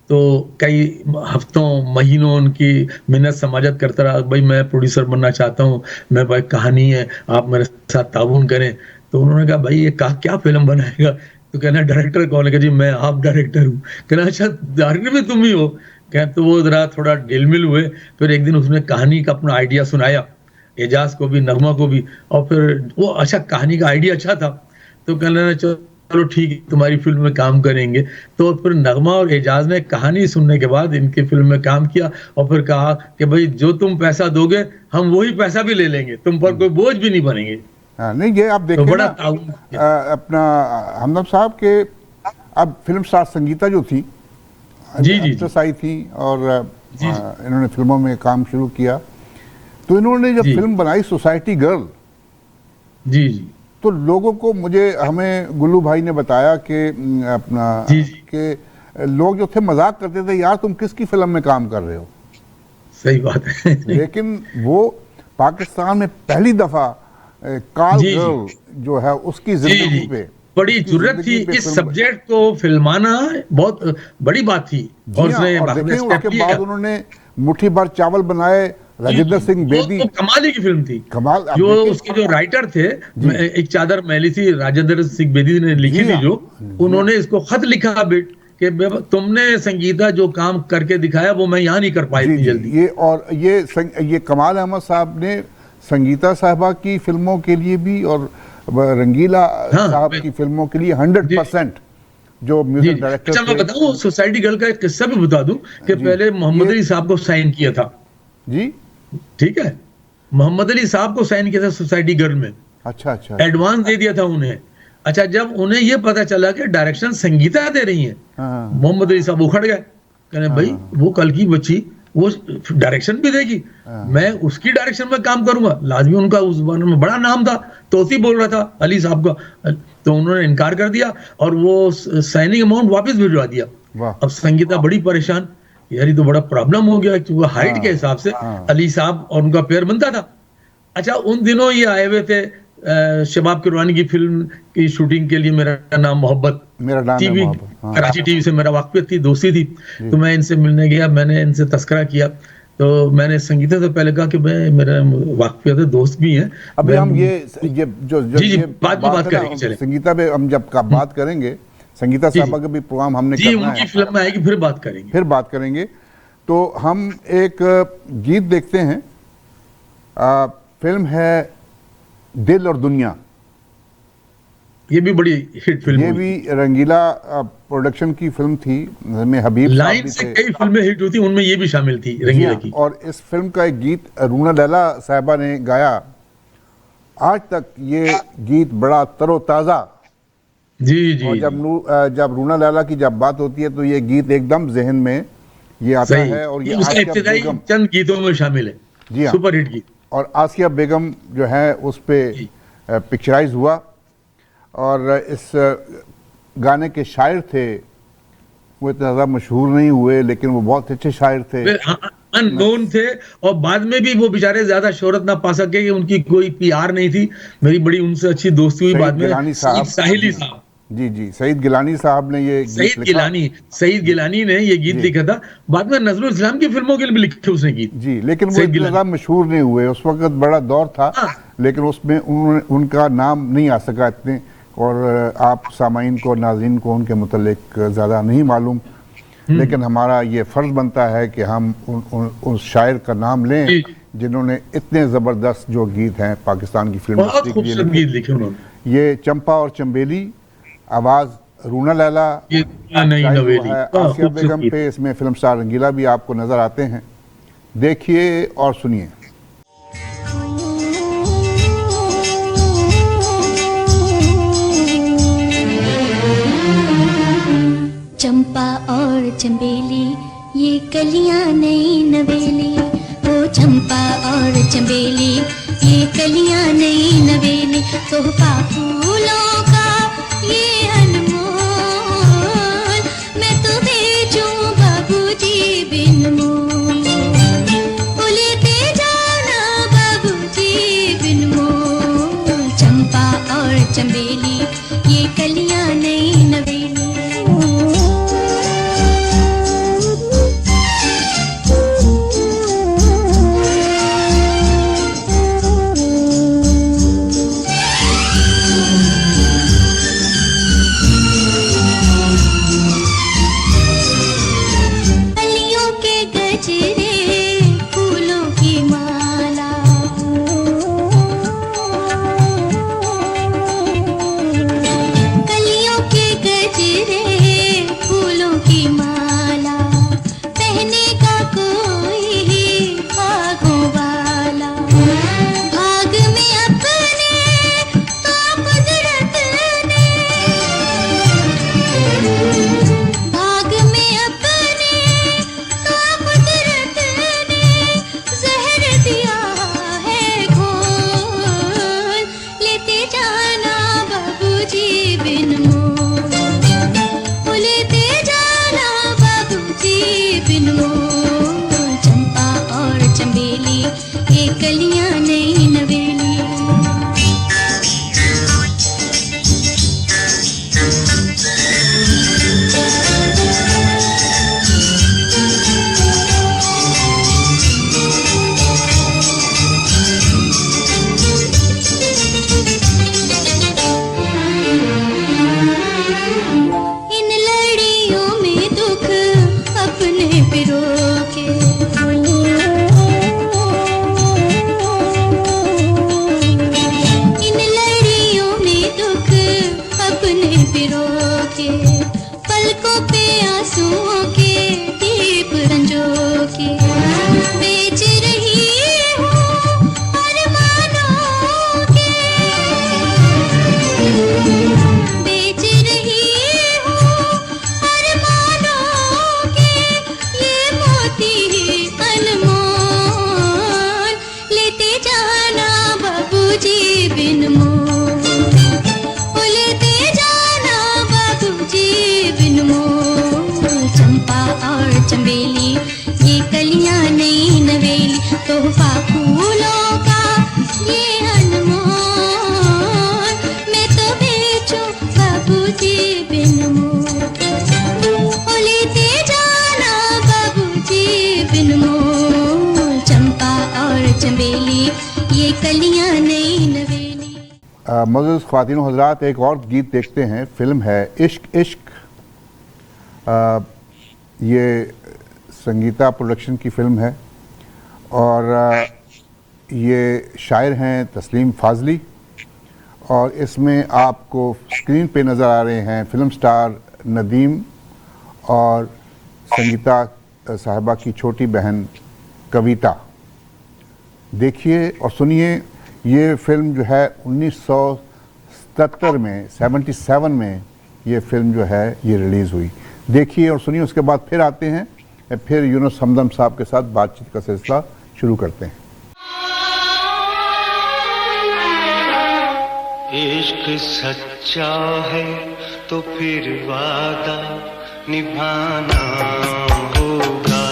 तो कई हफ्तों महीनों उनकी मिन्नत समाजत करता रहा, भाई मैं प्रोड्यूसर बनना चाहता हूँ, मैं भाई कहानी है, आप मेरे साथ ताउन करें। तो उन्होंने कहा भाई ये क्या फिल्म बनाएगा? तो कहना डायरेक्टर कौन है? जी मैं, आप डायरेक्टर हूँ। कहना अच्छा डायरेक्टर भी तुम ही हो? कह तो वो जरा थोड़ा ढिलमिल हुए। फिर एक दिन उसने कहानी का अपना आइडिया सुनाया एजाज को भी, नगमा को भी, और फिर वो अच्छा कहानी का आइडिया अच्छा था तो कहना चलो ठीक है तुम्हारी फिल्म में काम करेंगे। तो फिर नगमा और एजाज ने कहानी सुनने के बाद इनकी फिल्म में काम किया और फिर कहा कि भाई जो तुम पैसा दोगे हम वही पैसा भी ले लेंगे, तुम पर कोई बोझ भी नहीं बनेंगे। हाँ, नहीं ये आप देखें तो बड़ा ना, अपना हमदम साहब के अब फिल्म स्टार संगीता जो थी, जी जी एक्ट्रेस आई थी और जी। इन्होंने फिल्मों में काम शुरू किया। तो इन्होंने जब जी। फिल्म बनाई सोसाइटी गर्ल, जी जी तो लोगों को, हमें गुल्लू भाई ने बताया कि अपना जी, जी। कि लोग जो थे मजाक करते थे, यार तुम किसकी फिल्म में काम कर रहे हो। सही बात है। लेकिन वो पाकिस्तान में पहली दफा काल जी, जी। गर्ल जो है उसकी जी जिंदगी जी, पे, बड़ी उसकी जरूरत थी जिंदगी पे इस फिल्म सब्जेक्ट को फिल्माना, बहुत बड़ी बात थी। जी और हाँ, उसने और बाकायदा देखिए स्टेप उसके लिया। बाद उन्होंने मुट्ठी भर चावल बनाए, राजेंद्र सिंह बेदी, वो कमाल की फिल्म थी। कमाल। अब जो देखिए उसके जो राइटर थे, जी। एक चादर मैली थी, राजेंद्र सिंह बेदी ने लिखी जी थी हाँ, जो, जी उन्होंने इसको खत लिखा बेट कि तुमने संगीता जो काम करके दिखाया वो मैं यहाँ नहीं कर पाई जी इतनी जी, जल्दी। ये कमाल अहमद साहब ने संगीता साहबा की फिल्मों के लिए भी और रंगीला साहब की फिल्मों के लिए 100% जो जी म्यूजिक डायरेक्टर अच्छा, मैं थे। बताऊं सोसाइटी गर्ल का एक किस्सा भी बता दूं कि जी, पहले मोहम्मद ये- अली साहब को साइन किया था। जी, ठीक है, मोहम्मद अली साहब को साइन किया था सोसाइटी गर्ल में, अच्छा अच्छा, एडवांस दे दिया था उन्हें। अच्छा, जब उन्हें ये पता चला कि डायरेक्शन संगीता दे रही है, हाँ मोहम्मद अली साहब उखड़ गए, कहने भाई वो कल की बच्ची वो डायरेक्शन भी देगी, मैं उसकी डायरेक्शन में काम करूंगा। लाजमी, उनका उस बारे में बड़ा नाम था, तोसी बोल रहा था अली साहब का, तो उन्होंने इनकार कर दिया और वो साइनिंग अमाउंट वापस भिजवा दिया। वाह, अब संगीता बड़ी परेशान, यार ये तो बड़ा प्रॉब्लम हो गया, क्योंकि हाइट के हिसाब से हाँ। अली साहब और उनका पेयर बनता था। अच्छा, उन दिनों ये आए हुए थे शबाब किरवानी की फिल्म की शूटिंग के लिए, मेरा नाम मोहब्बत, मेरा नाम है टीवी, मोहब्बत, हाँ। कराची टीवी से मेरा वाकफियत थी, दोस्ती थी। तो मैं इनसे मिलने गया, मैंने इनसे तस्करा किया, तो मैंने संगीता से पहले कहा कि मैं, मेरा वाकफियत है, दोस्त भी हैं। अभी मैं- हम ये जो जी, जी, ये बाद में बात है ना, करेंगे, चलें। संगीता पे हम जब का बात करेंगे, संगीता जी, साहबा का भी प्रोग्राम हमने जी, करना उनकी है, फिल्म में आएगी, फिर बात करेंगे। फिर बात करेंगे। तो हम एक गीत देखते हैं, फिल्म है दिल और दुनिया। ये भी बड़ी हिट फिल्म ये हुई। भी रंगीला प्रोडक्शन की फिल्म थी, जिसमें हबीब साहब लाइन भी से थे। कई फिल्में हिट हुई थी, उनमें ये भी शामिल थी, जी रंगीला हाँ, की। और इस फिल्म का एक गीत रूना लैला साहिबा ने गाया। आज तक ये गीत बड़ा तरोताज़ा, जी जी और जब रूना लैला की जब बात होती है तो ये गीत एकदम जहन में ये आता सही, है। और ये उसका आसिया इब्तिदाई बेगम, चंद गीतों में शामिल है, जी हाँ, सुपर हिट गीत। और आसिया बेगम जो है उस पे जी। पिक्चराइज हुआ। और इस गाने के शायर थे, वो इतना ज़्यादा मशहूर नहीं हुए, लेकिन वो बहुत अच्छे शायर थे। अननोन थे, और बाद में भी वो बेचारे ज्यादा शोहरत ना पा सके कि उनकी कोई पीआर नहीं थी। मेरी बड़ी उनसे अच्छी दोस्ती हुई सईद बाद में। गिलानी साहब, साहिली साहब, जी जी, सईद गिलानी साहब ने ये गीत लिखा। सईद गिलानी ने ये गीत जी। लिखा था। बाद में नजरुल इस्लाम की फिल्मों के लिए भी लिखे उसने गीत। जी, लेकिन वो सईद इतना गिलानी। ज़्यादा मशहूर नहीं हुए, उस वक्त बड़ा दौर था, हाँ। लेकिन उसमें उनका नाम नहीं आ सका इतने। और आप सामाइन को, नाज़रीन को उनके मुतल्लिक ज़्यादा नहीं मालूम, लेकिन हमारा ये फ़र्ज़ बनता है कि हम उस शायर का नाम लें जी। जिन्होंने इतने ज़बरदस्त जो गीत हैं पाकिस्तान की फिल्म बहुत इंडस्ट्री के लिए खूबसूरत लिखे। गीत लिखे उन्होंने। ये चंपा और चंबेली, आवाज़ रूना लैला, ये नई शायद वो नवेली, है हाँ, आसिया खूबसूरत बेगम गीत। पे। इसमें फिल्म स्टार रंगीला भी आपको नज़र आते हैं। देखिए और सुनिए। चंपा और चंबेली ये कलियां नई नवेली, ओ चंपा और चंबेली ये कलियां नई नवेली, तोहफा फूलों का ये अनमोल, मैं तो भेजूं बाबूजी बिन मोल, उलते जाना बाबूजी बिन मोल, चंपा और चंबेली ये कलियां नई नवेली। कलियां नई नवेली। इन लड़ियों में दुख अपने पिरो के, इन लड़ियों में दुख अपने पिरो के, पलकों पे आंसुओं के दीप रंजो के, बेच रही हूँ अरमानों के, बेच रही हूँ अरमानों के, ये मोती अनमोल लेते जाना बाबूजी बिन मोल, ओ लेते जाना बाबूजी बिन मोल। चंपा और चमेली ये कलियां नई नवेली, तोहफा फूलों का ये अनमोल, मैं तो बेचूं बाबूजी बिन मोल, ओ लेते जाना बाबूजी बिन मोल। चंपा और चमेली ये कलियां नई नवेली। मौजूद ख्वातीन हज़रात, एक और गीत देखते हैं। फिल्म है इश्क इश्क। ये संगीता प्रोडक्शन की फिल्म है और ये शायर हैं तस्लीम फाजली, और इसमें आपको स्क्रीन पे नज़र आ रहे हैं फिल्म स्टार नदीम और संगीता साहिबा की छोटी बहन कविता। देखिए और सुनिए, ये फिल्म जो है 1977 में 77 में ये फिल्म जो है ये रिलीज़ हुई। देखिए और सुनिए, उसके बाद फिर आते हैं, फिर यूनुस हमदम साहब के साथ बातचीत का सिलसिला शुरू करते हैं। इश्क सच्चा है तो फिर वादा निभाना होगा,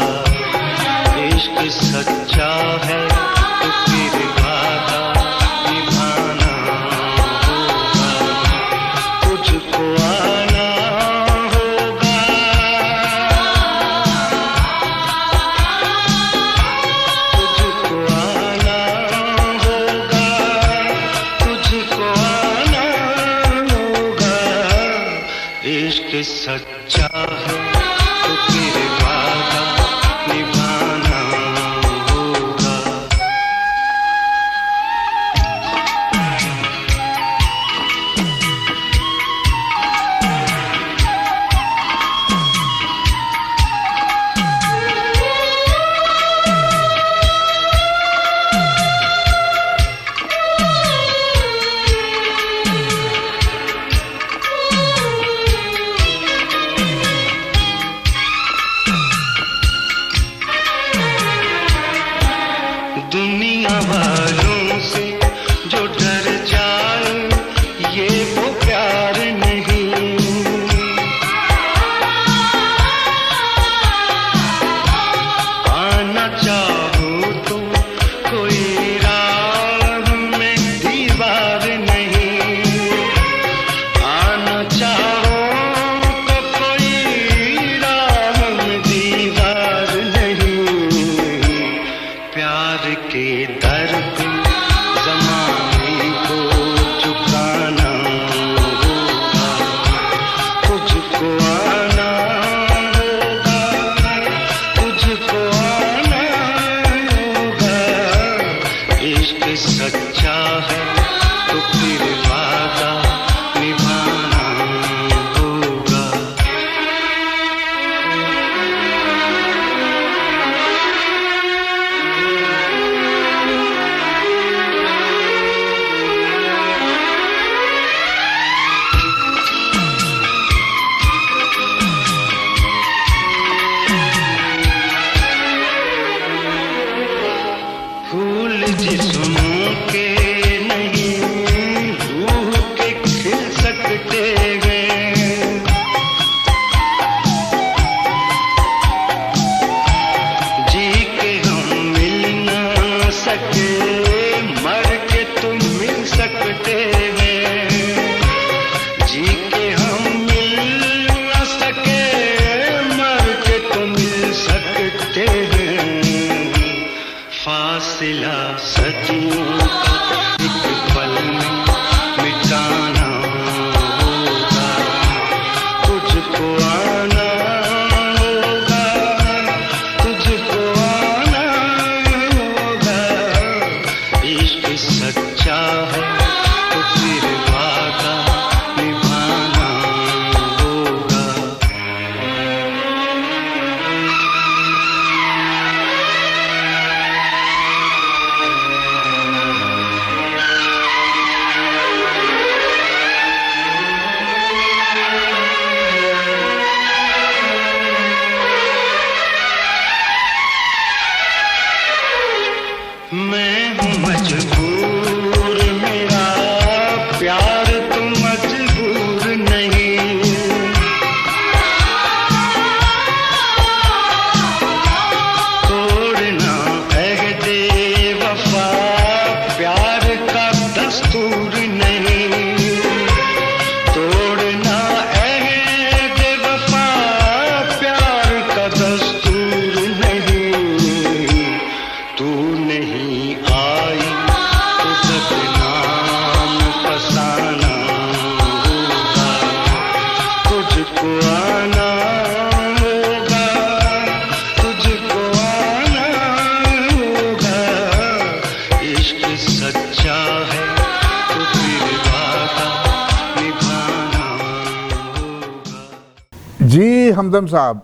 इश्क सच्चा है तो फिर वादा निभाना होगा, तुझको आना होगा, तुझको आना होगा, तुझको आना होगा। इश्क सच्चा है तो फिर वादा निभाना होगा। दुनिया वालों से जो डर जाए ये वो प्यार नहीं, आना चाहो तो कोई राह में दीवार नहीं, आना चाहो तो कोई राह में दीवार नहीं। प्यार के दर पे ज़माने को झुकाना होगा, तुझको आना होगा, तुझको आना होगा। इश्क सच्चा है तो फिर वादा निभाना होगा। फूल जिस्मों के नहीं रूह के खिल सकते हैं, जी के हम मिल ना सके फासिला सदियों का एक पल में मिटाना होगा, तुझको आना होगा, तुझको आना होगा। इश्क सच्चा है तो फिर वादा निभाना होगा। मैं हूँ मजबूर, मेरा प्यार तो मजबूर नहीं। तोड़ना अहदे वफा प्यार का दस्तूर नहीं। तोड़ना अहदे वफा प्यार का दस्तूर नहीं। तू नहीं आई तो बदनाम फसाना होगा, तुझको आना होगा, तुझको आना होगा। इश्क सच्चा है तो फिर वादा निभाना होगा। जी हमदम साहब,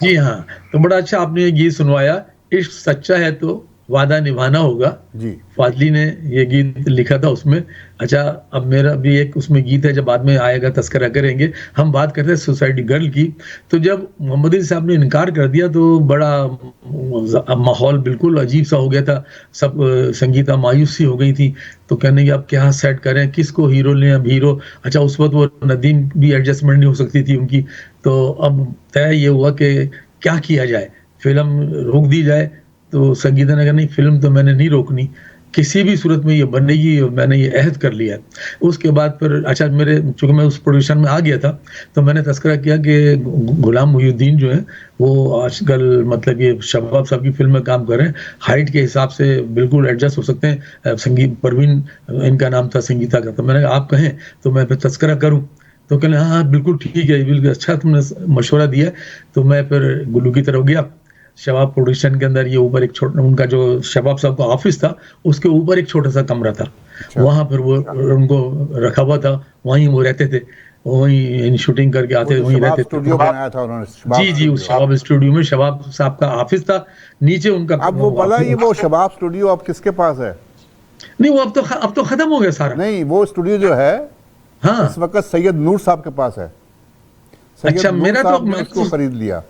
जी हाँ, तो बड़ा अच्छा आपने ये गीत सुनवाया। इश्क सच्चा है तो वादा निभाना होगा। जी फादली ने ये गीत लिखा था उसमें। अच्छा, अब मेरा भी एक उसमें गीत है, जब बाद में आएगा तस्करा करेंगे। हम बात करते हैं सोसाइटी गर्ल की। तो जब मोहम्मदी साहब ने इनकार कर दिया तो बड़ा माहौल बिल्कुल अजीब सा हो गया था। सब संगीता मायूस सी हो गई थी। तो कहने की अब क्या सेट करें, किसको हीरो लें। अब हीरो, अच्छा उस वक्त वो नदीम भी एडजस्टमेंट नहीं हो सकती थी उनकी। तो अब तय ये हुआ कि क्या किया जाए, फिल्म रोक दी जाए। तो संगीता ने कहा नहीं, फिल्म तो मैंने नहीं रोकनी, किसी भी सूरत में ये बनेगी, मैंने ये अहद कर लिया है। उसके बाद फिर अच्छा, मेरे चूंकि मैं उस प्रोड्यूशन में आ गया था तो मैंने तस्करा किया कि गुलाम मुहिउद्दीन जो है वो आजकल मतलब ये शबाब साहब की फिल्म में काम कर रहे हैं, हाइट के हिसाब से बिल्कुल एडजस्ट हो सकते हैं। संगीत परवीन इनका नाम था संगीता का। तो मैंने कहा आप कहें तो मैं फिर तस्करा करूँ। तो कहने हाँ बिल्कुल ठीक है, बिल्कुल अच्छा तुमने मशवरा दिया। तो मैं फिर गुल्लू की तरफ गया। शबाब प्रोडक्शन के अंदर ये ऊपर एक छोटा, उनका जो शबाब साहब का ऑफिस था उसके ऊपर एक छोटा सा कमरा था। वहां पर वो उनको रखा हुआ था, वहीं वो रहते थे, वहीं शूटिंग करके आते, वहीं रहते थे। स्टूडियो बनाया था उन्होंने, शबाब जी जी, उस शबाब स्टूडियो में शबाब साहब का ऑफिस था, नीचे उनका। अब वो बोला ये वो शबाब स्टूडियो अब किसके पास है? नहीं, वो अब तो खत्म हो गया सारा। नहीं, वो स्टूडियो जो है हाँ, इस वक्त सैयद नूर साहब के पास है। सैयद अच्छा, नूर मेरा साहब तो ने उसको खरीद लिया।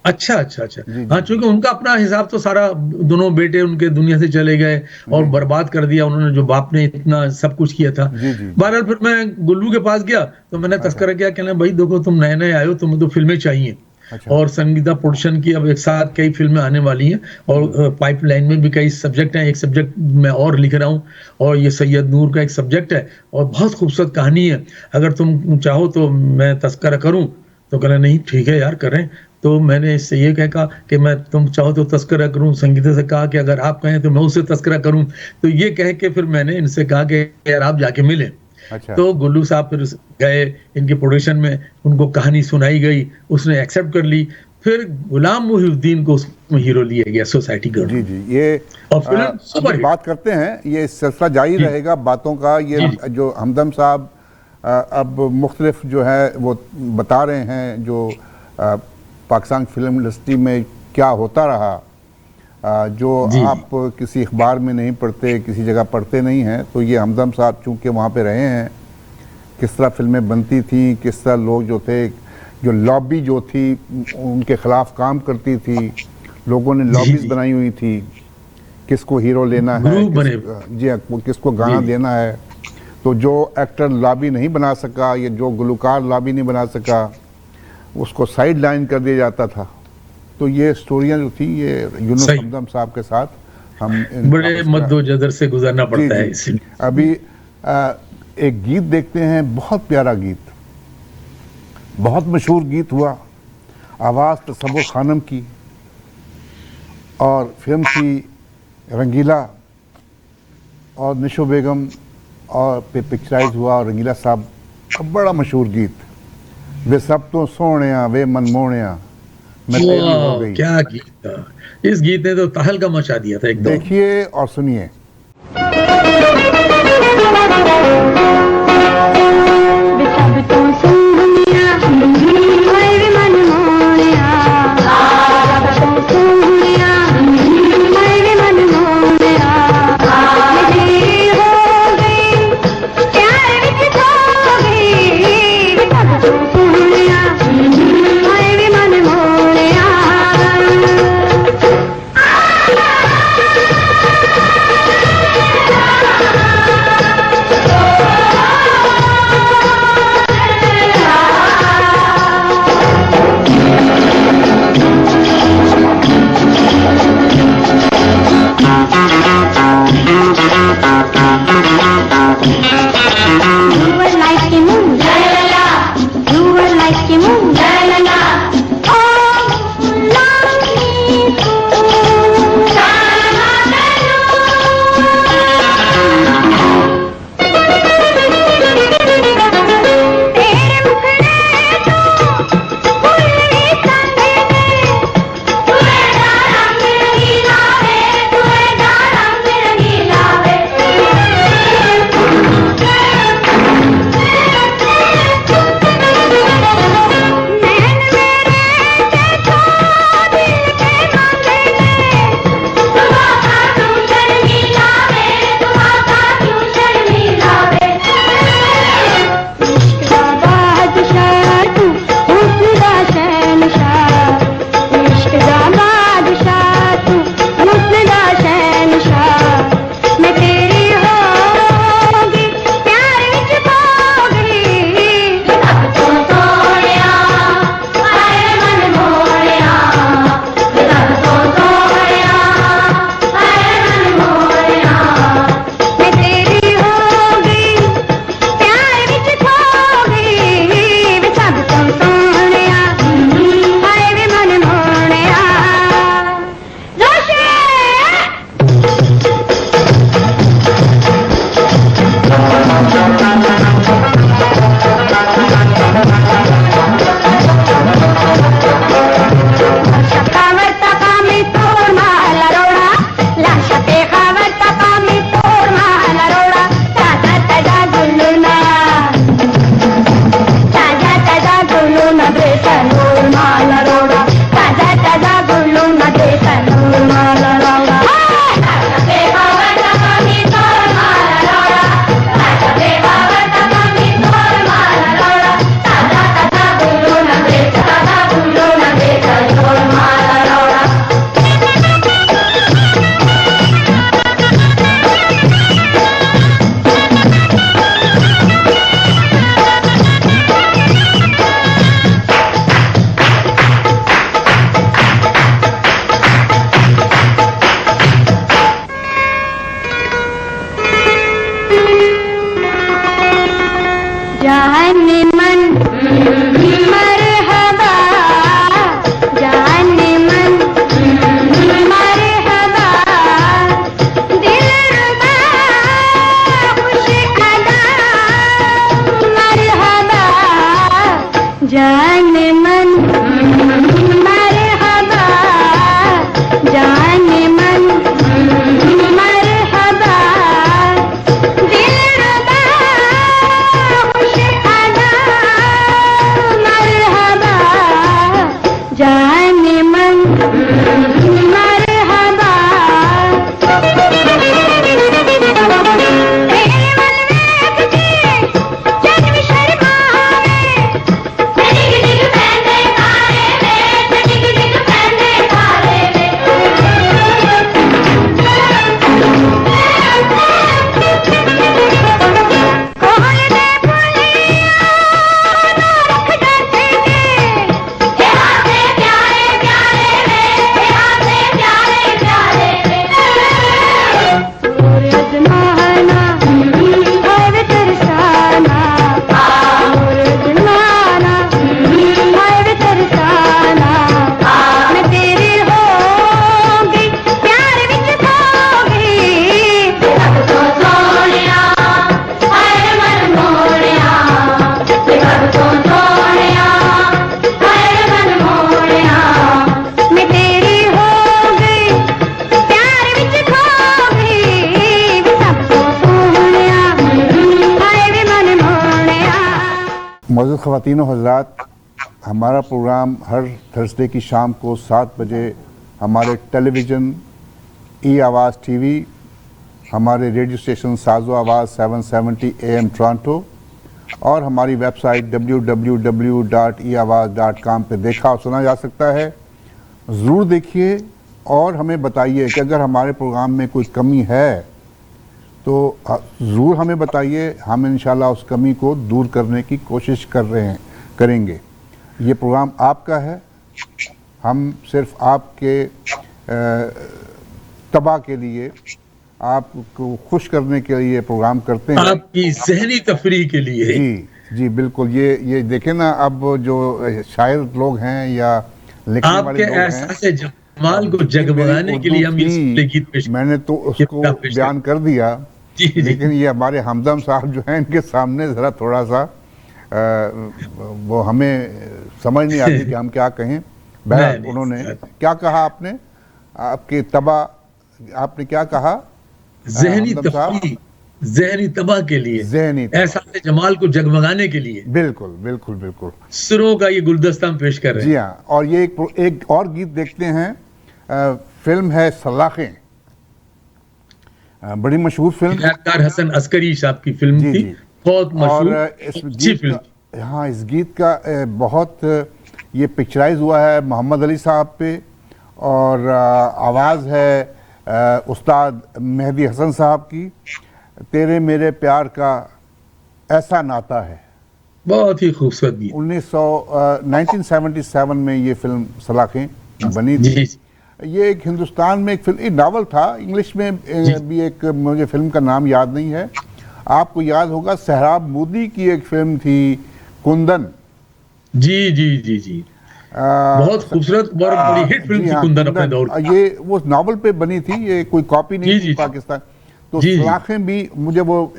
अच्छा अच्छा अच्छा। जी, जी। हाँ, चूंकि उनका अपना हिसाब तो सारा, दोनों बेटे उनके दुनिया से चले गए और बर्बाद कर दिया उन्होंने, जो बाप ने इतना सब कुछ किया था। जी, जी। बहरहाल फिर मैं गुल्लू के पास गया तो मैंने तस्करा किया, कहना भाई देखो तुम नए नए आए हो, तुम्हें तो फिल्में चाहिए। अच्छा। और संगीता प्रोडक्शन की अब एक साथ कई फिल्में आने वाली हैं और पाइपलाइन में भी कई सब्जेक्ट हैं। एक सब्जेक्ट मैं और लिख रहा हूँ और ये सैयद नूर का एक सब्जेक्ट है और बहुत खूबसूरत कहानी है। अगर तुम चाहो तो मैं तस्करा करूँ। तो कहना नहीं ठीक है यार, करें। तो मैंने इससे ये कहा कि मैं, तुम चाहो तो तस्करा करूं। संगीता से कहा कि अगर आप कहें तो मैं उससे तस्करा करूं। तो ये कह के फिर मैंने इनसे कहा कि यार आप जाके मिलें। अच्छा। तो गुल्लू साहब फिर गए इनके प्रोडक्शन में, उनको कहानी सुनाई गई, उसने एक्सेप्ट कर ली। फिर गुलाम मुहिउद्दीन को उसमें हीरो लिया गया सोसाइटी गर्ल। जी जी, ये और फिल्म सुपर अभी हिट। बात करते हैं, ये सिलसिला जारी रहेगा बातों का। ये जो हमदम साहब अब मुख्तलिफ जो है वो बता रहे हैं जो पाकिस्तान फिल्म इंडस्ट्री में क्या होता रहा, जो आप किसी अखबार में नहीं पढ़ते, किसी जगह पढ़ते नहीं हैं। तो ये हमदम साहब चूँकि वहाँ पे रहे हैं, किस तरह फिल्में बनती थी, किस तरह लोग जो थे, जो लॉबी जो थी उनके ख़िलाफ़ काम करती थी, लोगों ने लॉबीज बनाई हुई थी, किसको हीरो लेना है, जी किसको गाना देना है। तो जो एक्टर लॉबी नहीं बना सका या जो गुलकार लॉबी नहीं बना सका, उसको साइड लाइन कर दिया जाता था। तो ये स्टोरियाँ जो थी, ये यूनुस हमदम साहब के साथ हम बड़े मद्दोजदर से गुजरना पड़ता है इसलिए। अभी एक गीत देखते हैं, बहुत प्यारा गीत, बहुत मशहूर गीत हुआ, आवाज़ तसव्वुर खानम की और फिल्म थी रंगीला और निशो बेगम और पे पिक्चराइज हुआ, और रंगीला साहब का बड़ा मशहूर गीत, वे सब तो सोहणिया वे मनमोहणिया मैं तेरी हो वाह, गई। क्या गीत था। इस गीत ने तो तहलका मचा दिया था एकदम। देखिए और सुनिए। सब तो सुनिया मेरे मन मोहनिया, सब तो सुनिया मेरे मन मोहनिया, मेरी हो गई प्यार विच खो गई, सब तो सुनिया मेरे मन मोहनिया। मुअज़्ज़ज़ ख़वातीन व हज़रात, हमारा प्रोग्राम हर थर्सडे की शाम को 7 बजे हमारे टेलीविज़न ई आवाज़ टीवी, हमारे रेडियो स्टेशन साजो आवाज़ 770 AM टोरंटो और हमारी वेबसाइट www.eawaz.com पे देखा और सुना जा सकता है। ज़रूर देखिए और हमें बताइए कि अगर हमारे प्रोग्राम में कोई कमी है तो ज़रूर हमें बताइए, हम इंशाल्लाह उस कमी को दूर करने की कोशिश करेंगे। ये प्रोग्राम आपका है, हम सिर्फ आपके तबाह के लिए, आपको खुश करने के लिए प्रोग्राम करते हैं, आपकी ज़हनी तफरीह के लिए। जी बिल्कुल। ये देखें ना, अब जो शायर लोग हैं या लिखने वाले आपके लोग हैं, एहसास जमाल को जगमगाने के लिए हम ये गीत पेश मैंने तो उसको बयान कर दिया, लेकिन ये हमारे हमदम साहब जो हैं, इनके सामने ज़रा थोड़ा सा वो हमें समझ नहीं आती कि हम क्या कहें। बहरहाल उन्होंने क्या कहा, आपके तबाह, आपने क्या कहा? ज़हनी तबाह के लिए, एहसास जमाल को जगमगाने के लिए। बिल्कुल बिल्कुल बिल्कुल, सुरों का ये गुलदस्ता हम पेश कर रहे हैं। जी हाँ। और ये एक और गीत देखते हैं। फिल्म है सलाखें, बड़ी मशहूर फिल्म, हिदायतकार हसन अस्करी साहब की फिल्म थी, बहुत मशहूर अच्छी फिल्म। हाँ, इस गीत का बहुत ये पिक्चराइज हुआ है मोहम्मद अली साहब पे, और आवाज़ है उस्ताद मेहदी हसन साहब की। तेरे मेरे प्यार का ऐसा नाता है, बहुत ही खूबसूरत गीत। 1977 में ये फिल्म सलाखें बनी थी। ये एक हिंदुस्तान में एक फिल्म, नावल था, इंग्लिश में भी एक, मुझे फिल्म का नाम याद नहीं है। आपको याद होगा सहराब मोदी की एक फिल्म थी कुंदन। जी जी जी जी, बहुत खूबसूरत, बहुत बड़ी हिट फिल्म थी कुंदन अपने दौर की। ये वो नावल पे बनी थी, ये कोई कॉपी नहीं थी पाकिस्तान। तो सलाखें भी, मुझे वो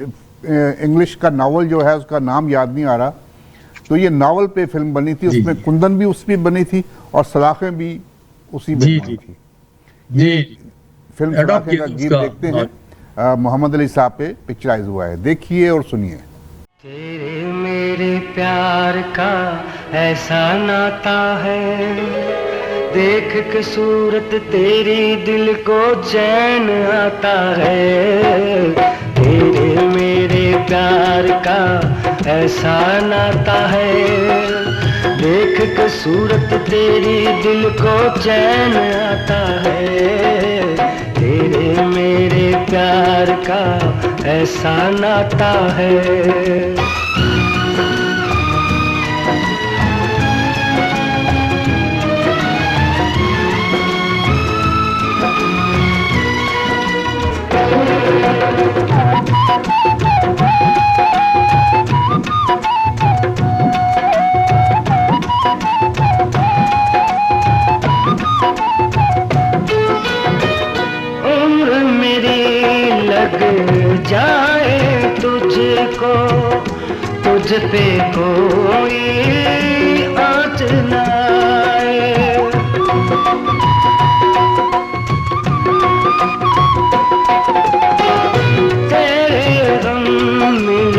इंग्लिश का नावल जो है उसका नाम याद नहीं आ रहा, तो ये नावल पे फिल्म बनी थी, उसमें कुंदन भी उसमें बनी थी और सलाखें भी उसी में बनी थी। ये फिल्म सलाखें का गीत देखते हैं, मोहम्मद अली साहब पे पिक्चराइज हुआ है, देखिए और सुनिए। तेरे मेरे प्यार का ऐसा नाता है, देख के सूरत तेरी दिल को चैन आता है। तेरे मेरे प्यार का ऐसा नाता है, देख के सूरत तेरी दिल को चैन आता है। तेरे मेरे प्यार का ऐसा नाता है। उम्र मेरी लग जाए तुझको, तुझ पे कोई आँच न आए। तेरे गम मिल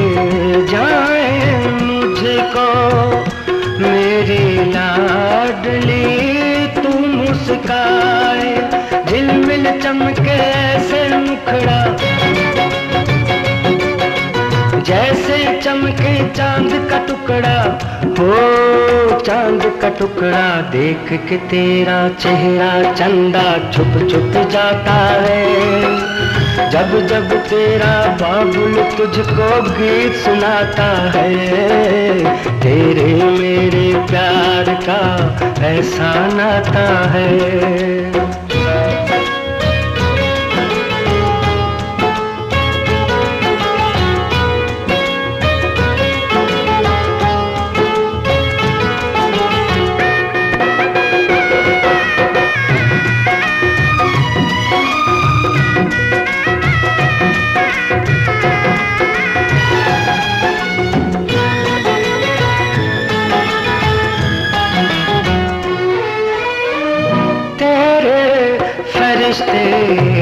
जाए मुझको, मेरी लाडली तू मुस्काए। झिलमिल चमके ऐसे मुखड़ा, जैसे चमके चांद का टुकड़ा हो, चांद का टुकड़ा। देख के तेरा चेहरा चंदा छुप छुप जाता है, जब जब तेरा बाबुल तुझको गीत सुनाता है। तेरे मेरे प्यार का ऐसा नाता है। फरिश्ते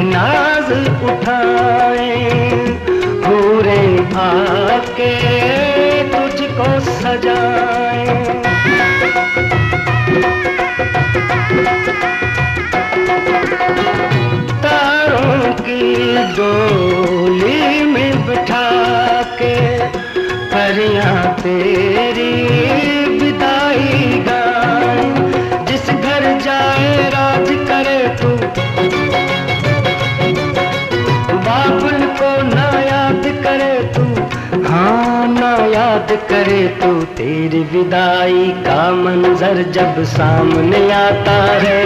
नाज उठाए, पूरे आके तुझको सजाएं। तारों की डोली में बिठा के परियां तेरी विदाई गाएं। जिस घर जाए राज करे तू, बाबुल को ना याद करे तू, हाँ ना याद करे तू। तेरी विदाई का मंजर जब सामने आता है,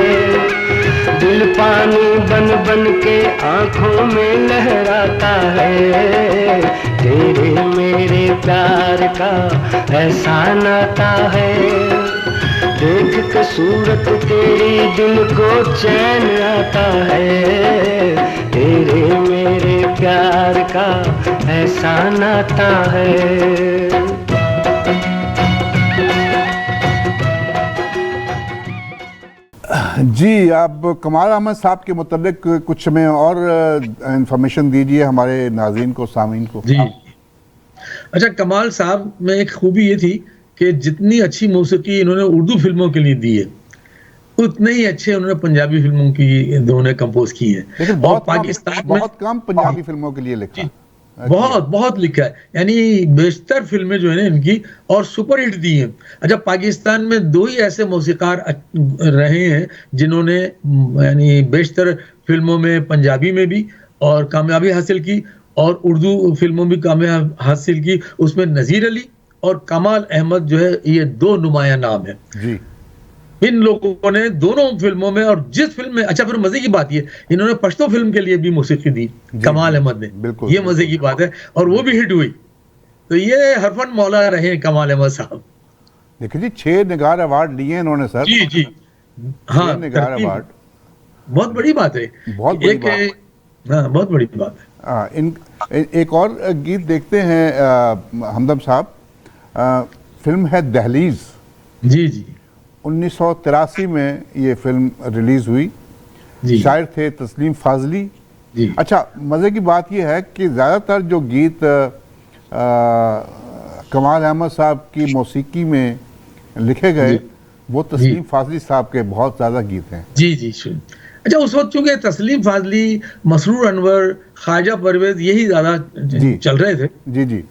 दिल पानी बन बन के आंखों में लहराता है। तेरे मेरे प्यार का ऐसा नाता है, देख के सूरत तेरी दिल को चैन आता है। तेरे मेरे प्यार का ऐसा नाता है। जी, आप कमाल अहमद साहब के मुताबिक कुछ हमें और इंफॉर्मेशन दीजिए हमारे नाज़रीन को, सामीन को। जी, अच्छा, कमाल साहब में एक खूबी ये थी कि जितनी अच्छी मौसीकी इन्होंने उर्दू फिल्मों के लिए दी है, उतने ही अच्छे उन्होंने पंजाबी फिल्मों की उन्होंने कंपोज की है। लेकिन और बहुत पाकिस्तान में बहुत कम पंजाबी फिल्मों के लिए लिखा है। बहुत बहुत लिखा है, यानी बेशतर फिल्में जो है ना इनकी, और सुपर हिट दी हैं। अच्छा, पाकिस्तान में दो ही ऐसे मौसीकार रहे हैं जिन्होंने यानी बेशतर फिल्मों में पंजाबी में भी और कामयाबी हासिल की, और उर्दू फिल्मों में भी कामयाब हासिल की। उसमें नज़ीर अली और कमाल अहमद जो है, ये दो नुमाया नाम है। जी, इन लोगों ने दोनों फिल्मों में, और जिस फिल्म में, अच्छा फिर मजे की बात ये, इन्होंने पश्तो फिल्म के लिए भी मौसीकी दी कमाल अहमद ने, बिल्कुल, ये मजे की बात है, और वो भी हिट हुई। तो ये हरफन मौला रहे कमाल अहमद साहब। देखिए जी, 6 निगार अवार्ड लिए इन्होंने सर। जी जी, हाँ, निगार अवार्ड बहुत बड़ी बात है, बहुत बड़ी बात। हाँ, बहुत बड़ी बात है। एक और गीत देखते हैं हमदम साहब। फिल्म है दहलीज। जी जी 1983 में ये फिल्म रिलीज हुई। जी, शायर थे तस्लीम फाजली। जी, अच्छा, मज़े की बात यह है कि ज़्यादातर जो गीत कमाल अहमद साहब की मौसीकी में लिखे गए, वो तस्लीम फाजली साहब के बहुत ज़्यादा गीत हैं। जी जी। अच्छा, उस वक्त चूंकि तस्लीम फाजली, मसरूर अनवर, ख्वाजा परवेज यही ज्यादा चल रहे थे। जी जी।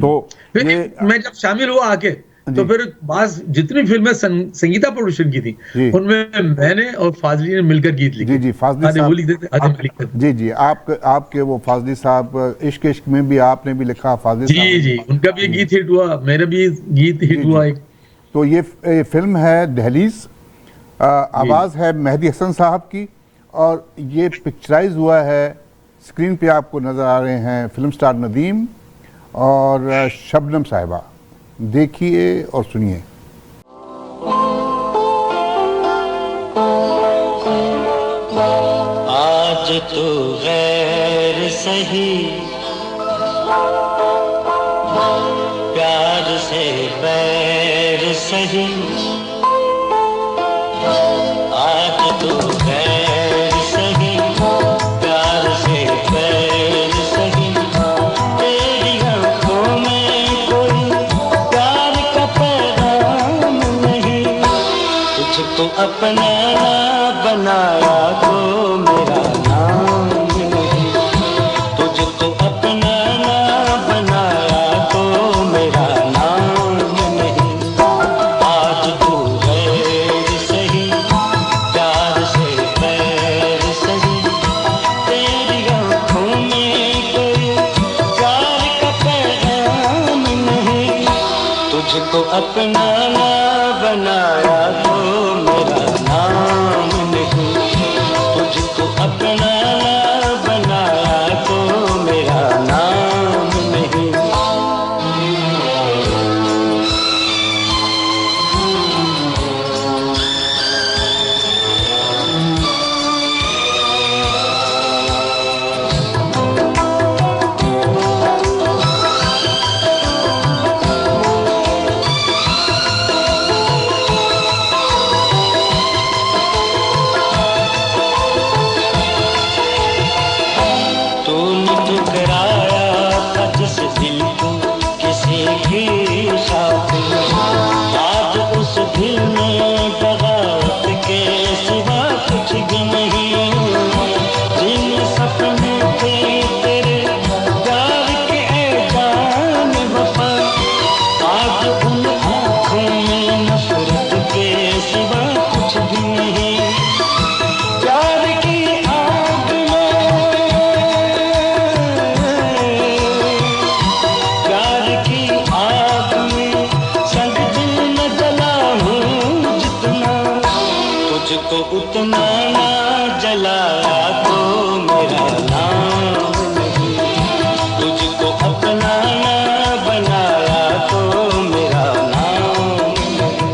तो फिर मैं जब शामिल हुआ आके, तो फिर बास जितनी फिल्में संगीता प्रोडक्शन की थी, उनमें मैंने और फाजली ने मिलकर गीत लिखे। जी जी, फाजली साहब, वो लिखते थे, आधे मैं लिखता था। जी जी, आपके वो फाजली साहब, इश्क इश्क में भी आपने भी लिखा फाजली जी साहब। जी, उनका भी गीत हिट हुआ, मेरा भी गीत हिट हुआ एक। तो ये फिल्म है दहलीज। आवाज़ है मेहदी हसन साहब की, और ये पिक्चराइज हुआ है, स्क्रीन पे आपको नज़र आ रहे हैं फिल्म स्टार नदीम और शबनम साहिबा। देखिए और सुनिए। आज तो गैर सही, प्यार से बैर सही। आज तो गैर सही, प्यार से बैर सही। तेरी आंखों में कोई प्यार का पैगाम नहीं, तुझको अपना बनाया तो मेरा नाम नहीं। तुझको अपना बनाया तो मेरा नाम नहीं। आज तू गैर सही, प्यार से बैर सही। तेरी आंखों में कोई प्यार का पैगाम नहीं, तुझको अपना बनाया तो मेरा नाम नहीं। तुझको अपना बनाया तो मेरा नाम नहीं। तुझको उतना ना जलाया तो मेरा नाम नहीं, तुझको अपना ना बनाया तो मेरा नाम नहीं।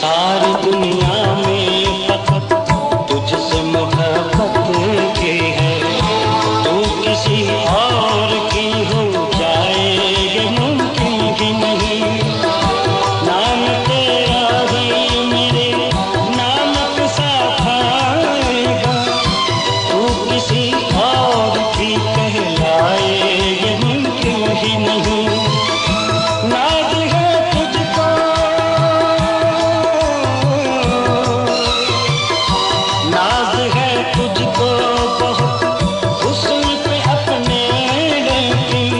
सारी दुनिया में फकत तुझसे मोहब्बत की है, तू किसी और की हो जाए ये मुमकिन ही नहीं। नाम तेरा ही मेरे नाम के साथ आएगा, तू किसी और की कहलाए ये मुमकिन ही नहीं। नाज है तुझको, नाज है तुझको बहुत हुस्न पे अपने, लेकिन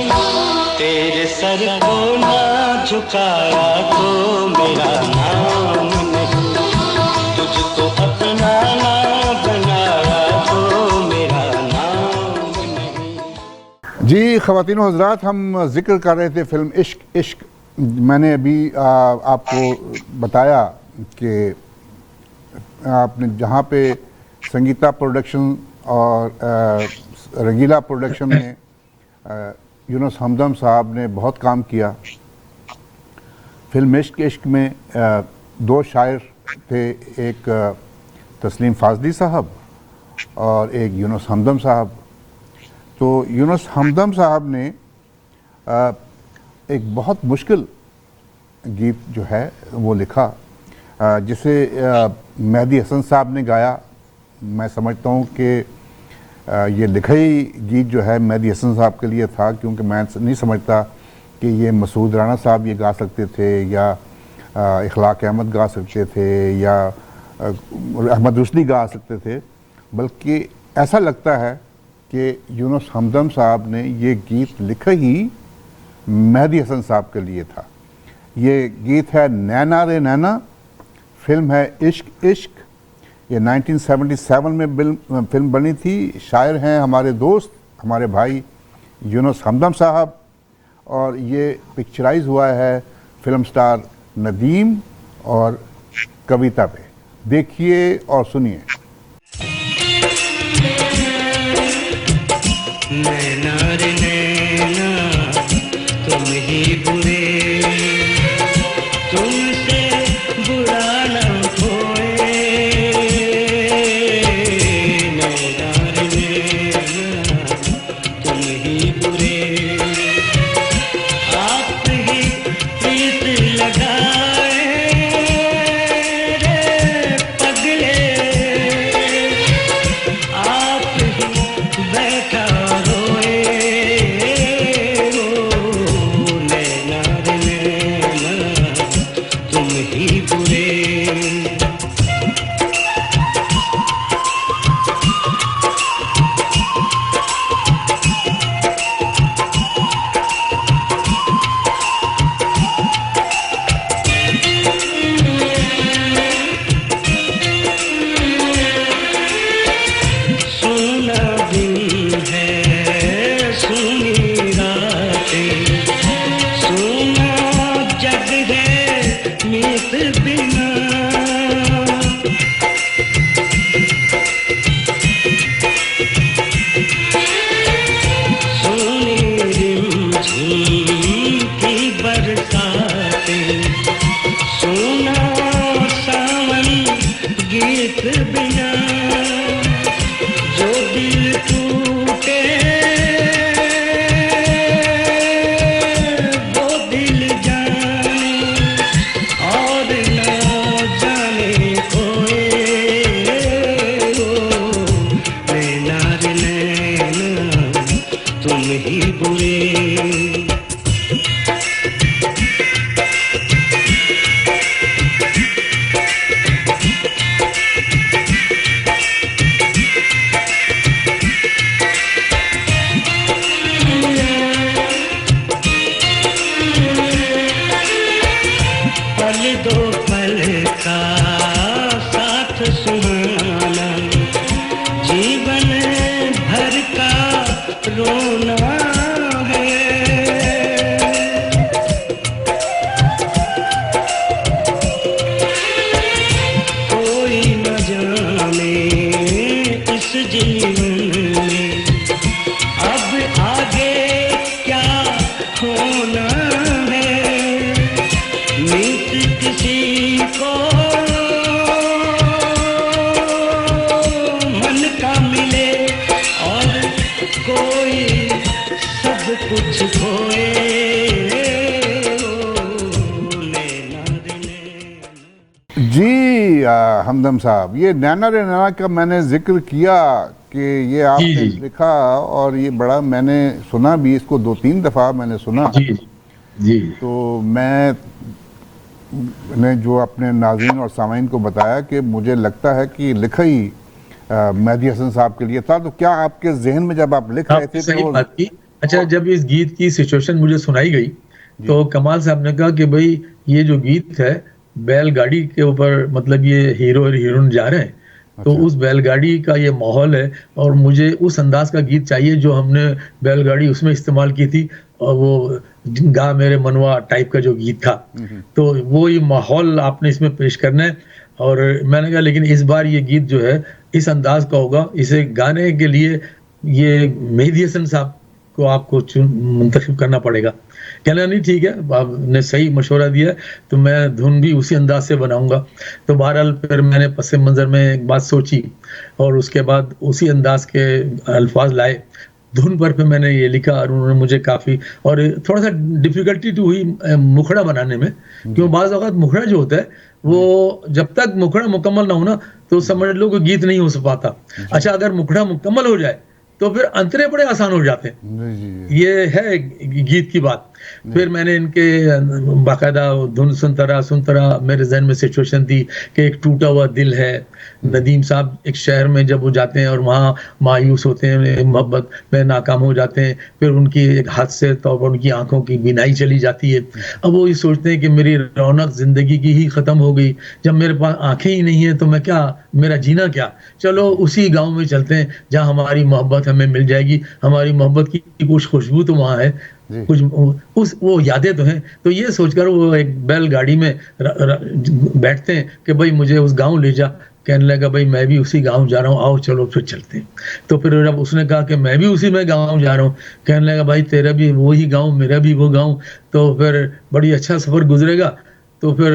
तेरे सर को ना झुकाया तो मेरा नाम नहीं, तुझको अपना ना बनाया तो मेरा नाम नहीं। जी ख़वातीन व हज़रात, हम जिक्र कर रहे थे फिल्म इश्क इश्क। मैंने अभी आपको बताया कि आपने जहाँ पे संगीता प्रोडक्शन और रंगीला प्रोडक्शन में यूनुस हमदम साहब ने बहुत काम किया। फिल्म इश्क इश्क में दो शायर थे, एक तस्लीम फाजली साहब और एक यूनुस हमदम साहब। तो यूनुस हमदम साहब ने एक बहुत मुश्किल गीत जो है वो लिखा, जिसे मेहदी हसन साहब ने गाया। मैं समझता हूँ कि ये लिखा ही गीत जो है मेहदी हसन साहब के लिए था, क्योंकि मैं नहीं समझता कि ये मसूद राना साहब ये गा सकते थे या इखलाक अहमद गा सकते थे या अहमद रुशदी गा सकते थे, बल्कि ऐसा लगता है कि यूनुस हमदम साहब ने ये गीत लिखा ही मेहदी हसन साहब के लिए था। ये गीत है नैना रे नैना, फिल्म है इश्क इश्क। ये 1977 में फिल्म बनी थी। शायर हैं हमारे दोस्त, हमारे भाई यूनुस हमदम साहब, और ये पिक्चराइज हुआ है फिल्म स्टार नदीम और कविता पे। देखिए और सुनिए। नैना रे नैना तुम ही बुरे, तुमसे बुरा न कोई। नैना रे नैना तुम ही बुरे, आप ही प्रीत लगाए रे पगले, आप ही बैठा रोए दो पल का साथ सुहाना, जीवन भर का रोना है। कोई न जाने इस जीवन में अब आगे क्या होना है। मीत किसी को मन का मिले और कोई सब कुछ खोए। ओ नैना रे नैना। जी हमदम साहब, ये नैना रे नैना का मैंने जिक्र किया कि ये आपने जी। लिखा, और ये बड़ा मैंने सुना भी, इसको 2-3 दफ़ा मैंने सुना। जी जी तो मैंने जो अपने नाज़रीन और सामाईन को बताया कि मुझे लगता है कि लिखा ही मेहदी हसन साहब के लिए था। तो क्या आपके जहन में जब आप लिख रहे आपने थे सही तो बात की। अच्छा, जब इस गीत की सिचुएशन मुझे सुनाई गई तो कमाल साहब ने कहा कि भाई ये जो गीत है बैलगाड़ी के ऊपर, मतलब ये हीरो और हीरोइन जा रहे हैं, तो अच्छा। उस बैलगाड़ी का ये माहौल है और मुझे उस अंदाज का गीत चाहिए जो हमने बैलगाड़ी उसमें इस्तेमाल की थी, और वो गा मेरे मनवा टाइप का जो गीत था, तो वो ये माहौल आपने इसमें पेश करना है। और मैंने कहा लेकिन इस बार ये गीत जो है इस अंदाज का होगा, इसे गाने के लिए ये मेहदी हसन साहब को आपको मुंतखब करना पड़ेगा। कहना नहीं ठीक है, आपने सही मशवरा दिया, तो मैं धुन भी उसी अंदाज से बनाऊंगा। तो बहरहाल फिर मैंने पस मंज़र में एक बात सोची और उसके बाद उसी अंदाज के अल्फाज लाए धुन पर। फिर मैंने ये लिखा और उन्होंने मुझे काफ़ी, और थोड़ा सा डिफ़िकल्टी तो हुई मुखड़ा बनाने में, क्यों बाज़ औक़ात मुखड़ा जो होता है वो जब तक मुखड़ा मुकम्मल ना हो ना तो समझ लो कि गीत नहीं हो पाता। अच्छा, अगर मुखड़ा मुकम्मल हो जाए तो फिर अंतरे बड़े आसान हो जाते हैं। जी। ये है गीत की बात। फिर मैंने इनके बाकायदा धुन सुनता रहा, मेरे जहन में सिचुएशन थी कि एक टूटा हुआ दिल है। नदीम साहब एक शहर में जब वो जाते हैं और वहाँ मायूस होते हैं, मोहब्बत में नाकाम हो जाते हैं, फिर उनकी एक हादसे तौर पर उनकी आंखों की बीनाई चली जाती है। अब वो ये सोचते हैं कि मेरी रौनक जिंदगी की ही खत्म हो गई, जब मेरे पास आंखें ही नहीं है तो मैं क्या, मेरा जीना क्या। चलो उसी गाँव में चलते हैं जहाँ हमारी मोहब्बत हमें मिल जाएगी, हमारी मोहब्बत की कुछ खुशबू तो वहाँ है, कुछ वो यादें तो हैं। तो ये सोचकर वो एक बैलगाड़ी में बैठते हैं कि भाई मुझे उस गांव ले जा। कहने लगा भाई मैं भी उसी गांव जा रहा हूँ, आओ चलो फिर चलते हैं। तो फिर जब उसने कहा कि मैं भी उसी में गांव जा रहा हूँ, कहने लगा भाई तेरा भी वही गांव, मेरा भी वो गांव, तो फिर बड़ी अच्छा सफर गुजरेगा। तो फिर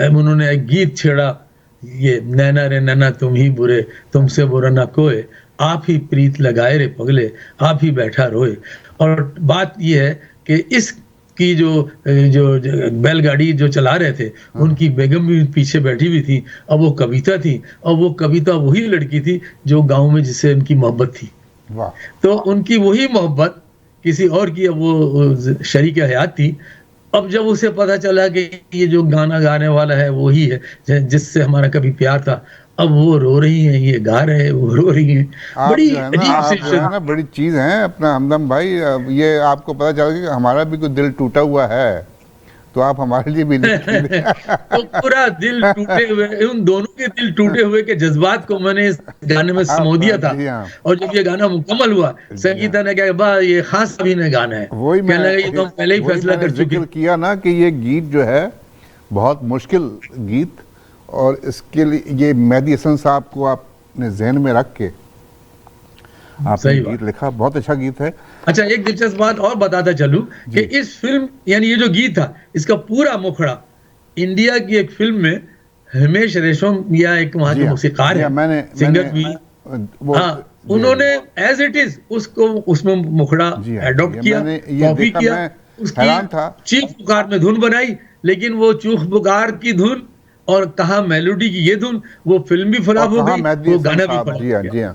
उन्होंने एक गीत छेड़ा, ये नैना रे नैना तुम ही बुरे, तुमसे बुरा ना कोई, आप ही प्रीत लगाए रे पगले, आप ही बैठा रोए। और बात यह है कि इसकी जो बैलगाड़ी जो चला रहे थे उनकी बेगम भी पीछे बैठी हुई थी, अब वो कविता थी, और वो कविता वही लड़की थी जो गांव में जिससे उनकी मोहब्बत थी। वाह। तो उनकी वही मोहब्बत किसी और की, अब वो शरीक हयात थी। अब जब उसे पता चला कि ये जो गाना गाने वाला है वही है जिससे हमारा कभी प्यार था, अब वो रो रही हैं, ये गा रहे हैं, वो रो रही हैं। बड़ी अजीब सी बड़ी चीज है अपना हमदम भाई। अब ये आपको पता चल गया कि हमारा भी कोई दिल टूटा हुआ है, तो आप हमारे लिए भी लिखिए। तो पूरा दिल टूटे हुए, उन दोनों के दिल टूटे हुए के जज्बात को मैंने इस गाने में समो दिया था। और जब ये गाना मुकम्मल हुआ, संगीता ने कहा वाह ये खास सभी ने गाना है, वही ये तो पहले ही फैसला कर चुके किया ना कि ये गीत जो है बहुत मुश्किल गीत, और इसके लिए ये मेहदी हसन साहब को आपने जहन में रख के आपने गीत लिखा, बहुत अच्छा गीत है। अच्छा, एक दिलचस्प बात और बताता चलूं कि इस फिल्म यानी ये जो गीत था इसका पूरा मुखड़ा इंडिया की एक फिल्म में हिमेश रेशम या एक वहां के मौसीकार है, सिंगर भी, हाँ, उन्होंने एज इट इज उसको उसमें मुखड़ा एडॉप्ट किया, कॉपी किया, उसकी चीख पुकार में धुन बनाई। लेकिन वो चूख पुकार की धुन और कहा मेलोडी की ये धुन, वो फिल्म भी फ्लॉप हो गई, वो गाना भी फ्लॉप हो गया।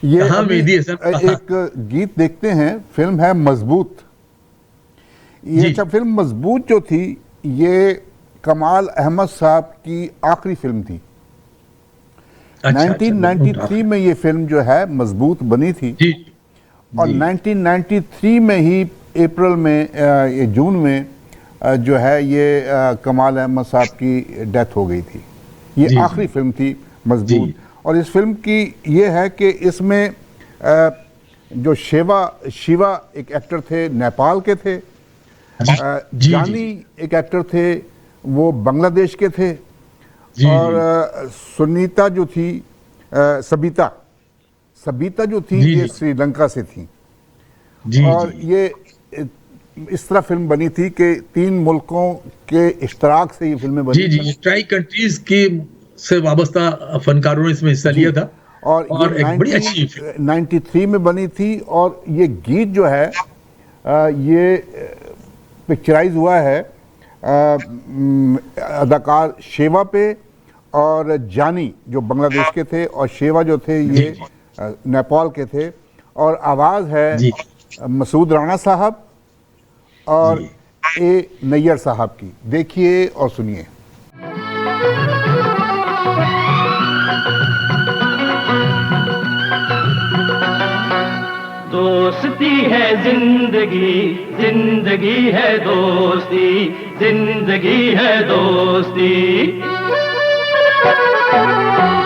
ये एक गीत देखते हैं, फिल्म है मजबूत। ये अच्छा, फिल्म मजबूत जो थी ये कमाल अहमद साहब की आखिरी फिल्म थी। 1993 में ये फिल्म जो है मजबूत बनी थी, और 1993 में ही अप्रैल में, जून में जो है ये कमाल अहमद साहब की डेथ हो गई थी। ये जी, आखिरी फिल्म थी मजबूत। जी। और इस फिल्म की ये है कि इसमें जो शिवा एक एक्टर थे, नेपाल के थे। जी, जानी एक एक्टर थे, वो बांग्लादेश के थे। जी, और सुनीता जो थी, सबिता जो थी, जी, ये जी। श्रीलंका से थी। जी, और जी, ये इस तरह फिल्म बनी थी कि 3 मुल्कों के इश्तराक से ये फिल्में बनी जी, थी। जी, ट्राई कंट्रीज की से वाबस्ता फनकारों ने इसमें हिस्सा लिया था और ये एक बड़ी अच्छी फिल्म। 93 में बनी थी। और ये गीत जो है ये पिक्चराइज हुआ है अदाकार शेवा पे और जानी जो बांग्लादेश के थे, और शेवा जो थे ये नेपाल के थे। और आवाज़ है जी, मसूद राणा साहब और ए नैयर साहब की। देखिए और सुनिए। दोस्ती है जिंदगी, जिंदगी है दोस्ती, जिंदगी है दोस्ती।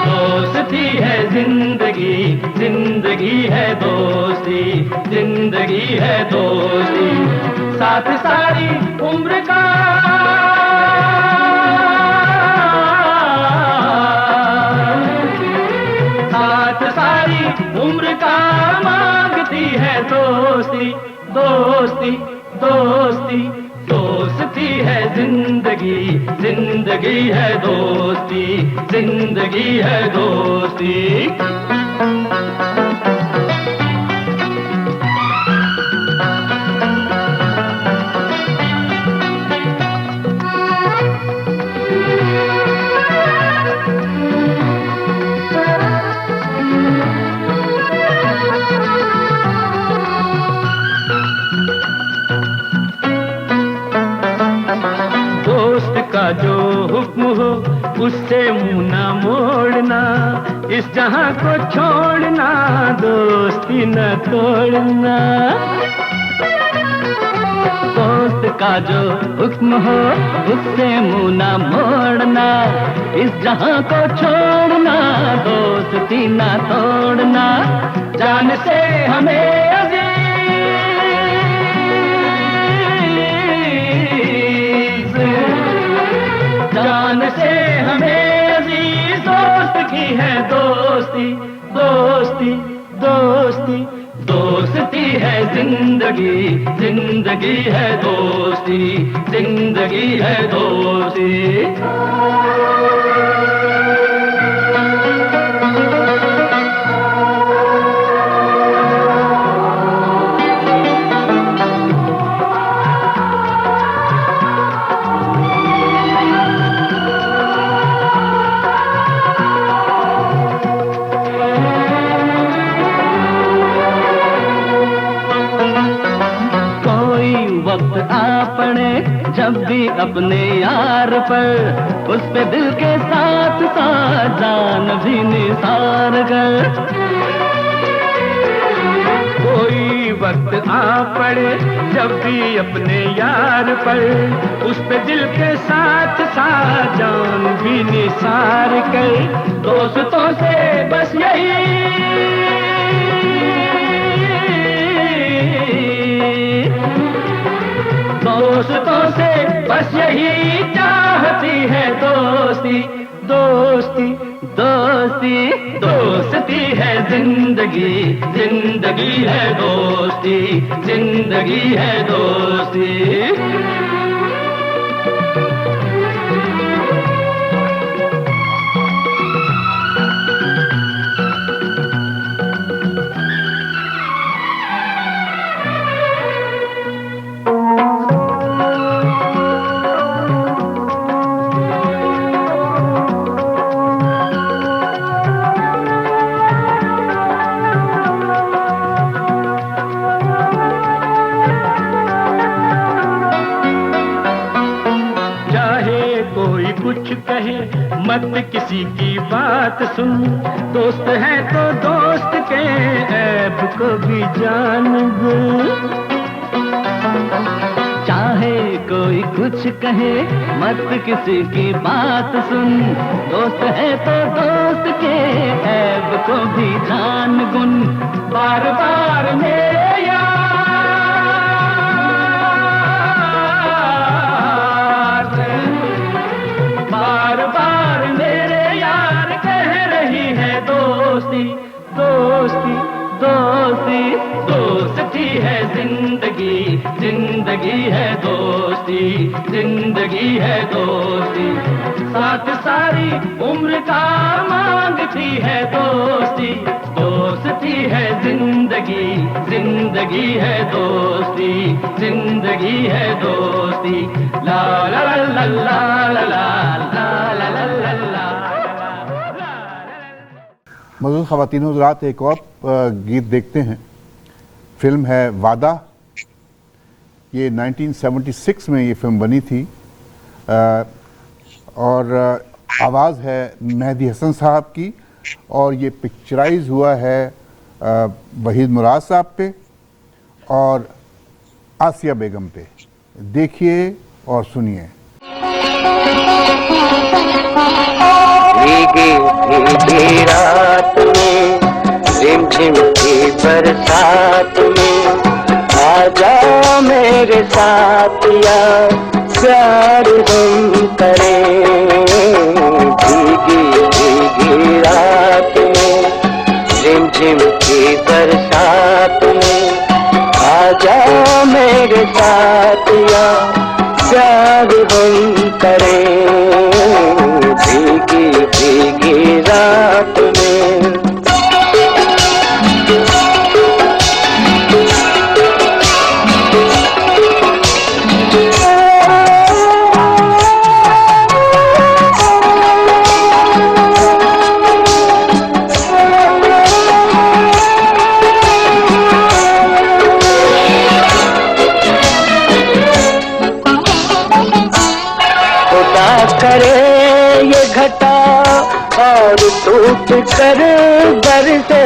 दोस्ती है जिंदगी, जिंदगी है दोस्ती, जिंदगी है दोस्ती। साथ सारी उम्र का साथ सारी उम्र का मांगती है दोस्ती, दोस्ती, दोस्ती। दोस्ती है जिंदगी, जिंदगी है दोस्ती, जिंदगी है दोस्ती। दोस्त का जो हुक्म हो उससे मुंह न मोड़ना, इस जहां को छोड़ना, दोस्ती न तोड़ना। दोस्त का जो हुक्म हो उससे मुंह न मोड़ना, इस जहां को छोड़ना, दोस्ती न तोड़ना। जान से हमें जान से हमें अजीज दोस्त की है दोस्ती, दोस्ती, दोस्ती। दोस्ती है जिंदगी, जिंदगी है दोस्ती, जिंदगी है दोस्ती। वक्त आ पड़े जब भी अपने यार पर, उस पे दिल के साथ साथ जान भी निसार कर। कोई वक्त आ पड़े जब भी अपने यार पर, उस पे दिल के साथ साथ जान भी निसार कर। दोस्तों से बस दोस्तों से बस यही चाहती है दोस्ती, दोस्ती, दोस्ती। दोस्ती है जिंदगी, जिंदगी है दोस्ती, जिंदगी है दोस्ती। मत किसी की बात सुन, दोस्त है तो दोस्त के ऐब को भी जान दे। चाहे चाहे कोई कुछ कहे, मत किसी की बात सुन। दोस्त है तो दोस्त के ऐब को भी जान गुन। बार बार मेरे यार, बार बार मेरे यार कह रही है दोस्ती, दोस्ती, दोस्ती, दोस्ती है जिंदगी, जिंदगी है दोस्ती, जिंदगी है दोस्ती। साथ सारी उम्र का मांगती है दोस्ती, दोस्ती है जिंदगी, जिंदगी है दोस्ती, जिंदगी है दोस्ती। ला ला ला ला ला ला ला ला ला ला ला। मौजूद ख़वातीन हज़रात, एक और गीत देखते हैं। फिल्म है वादा। ये 1976 में ये फिल्म बनी थी और आवाज़ है मेहदी हसन साहब की और ये पिक्चराइज हुआ है वहीद मुराद साहब पे और आसिया बेगम पे। देखिए और सुनिए। भीगी भीगी रात में, रिमझिम की बरसात में, आजा मेरे साथिया प्यार हम करें। भीगी भीगी रात में, रिमझिम की बरसात में, आजा मेरे साथिया प्यार हम करें। भीगी भीगी रात में। करे ये घटा और टूट कर बरसे,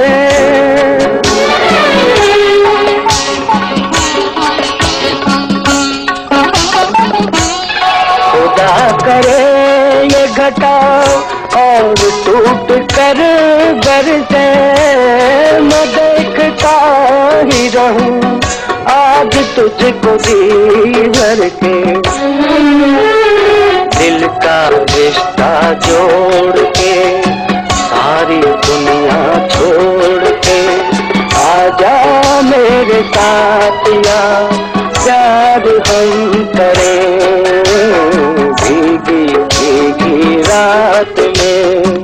खुदा करे ये घटा और टूट कर बरसे। मैं देखता ही रहूं आज तुझको जी भर के, दिल का रिश्ता जोड़ के, सारी दुनिया छोड़ के, आजा मेरे साथिया प्यार हम करें। भीगी भीगी रात में।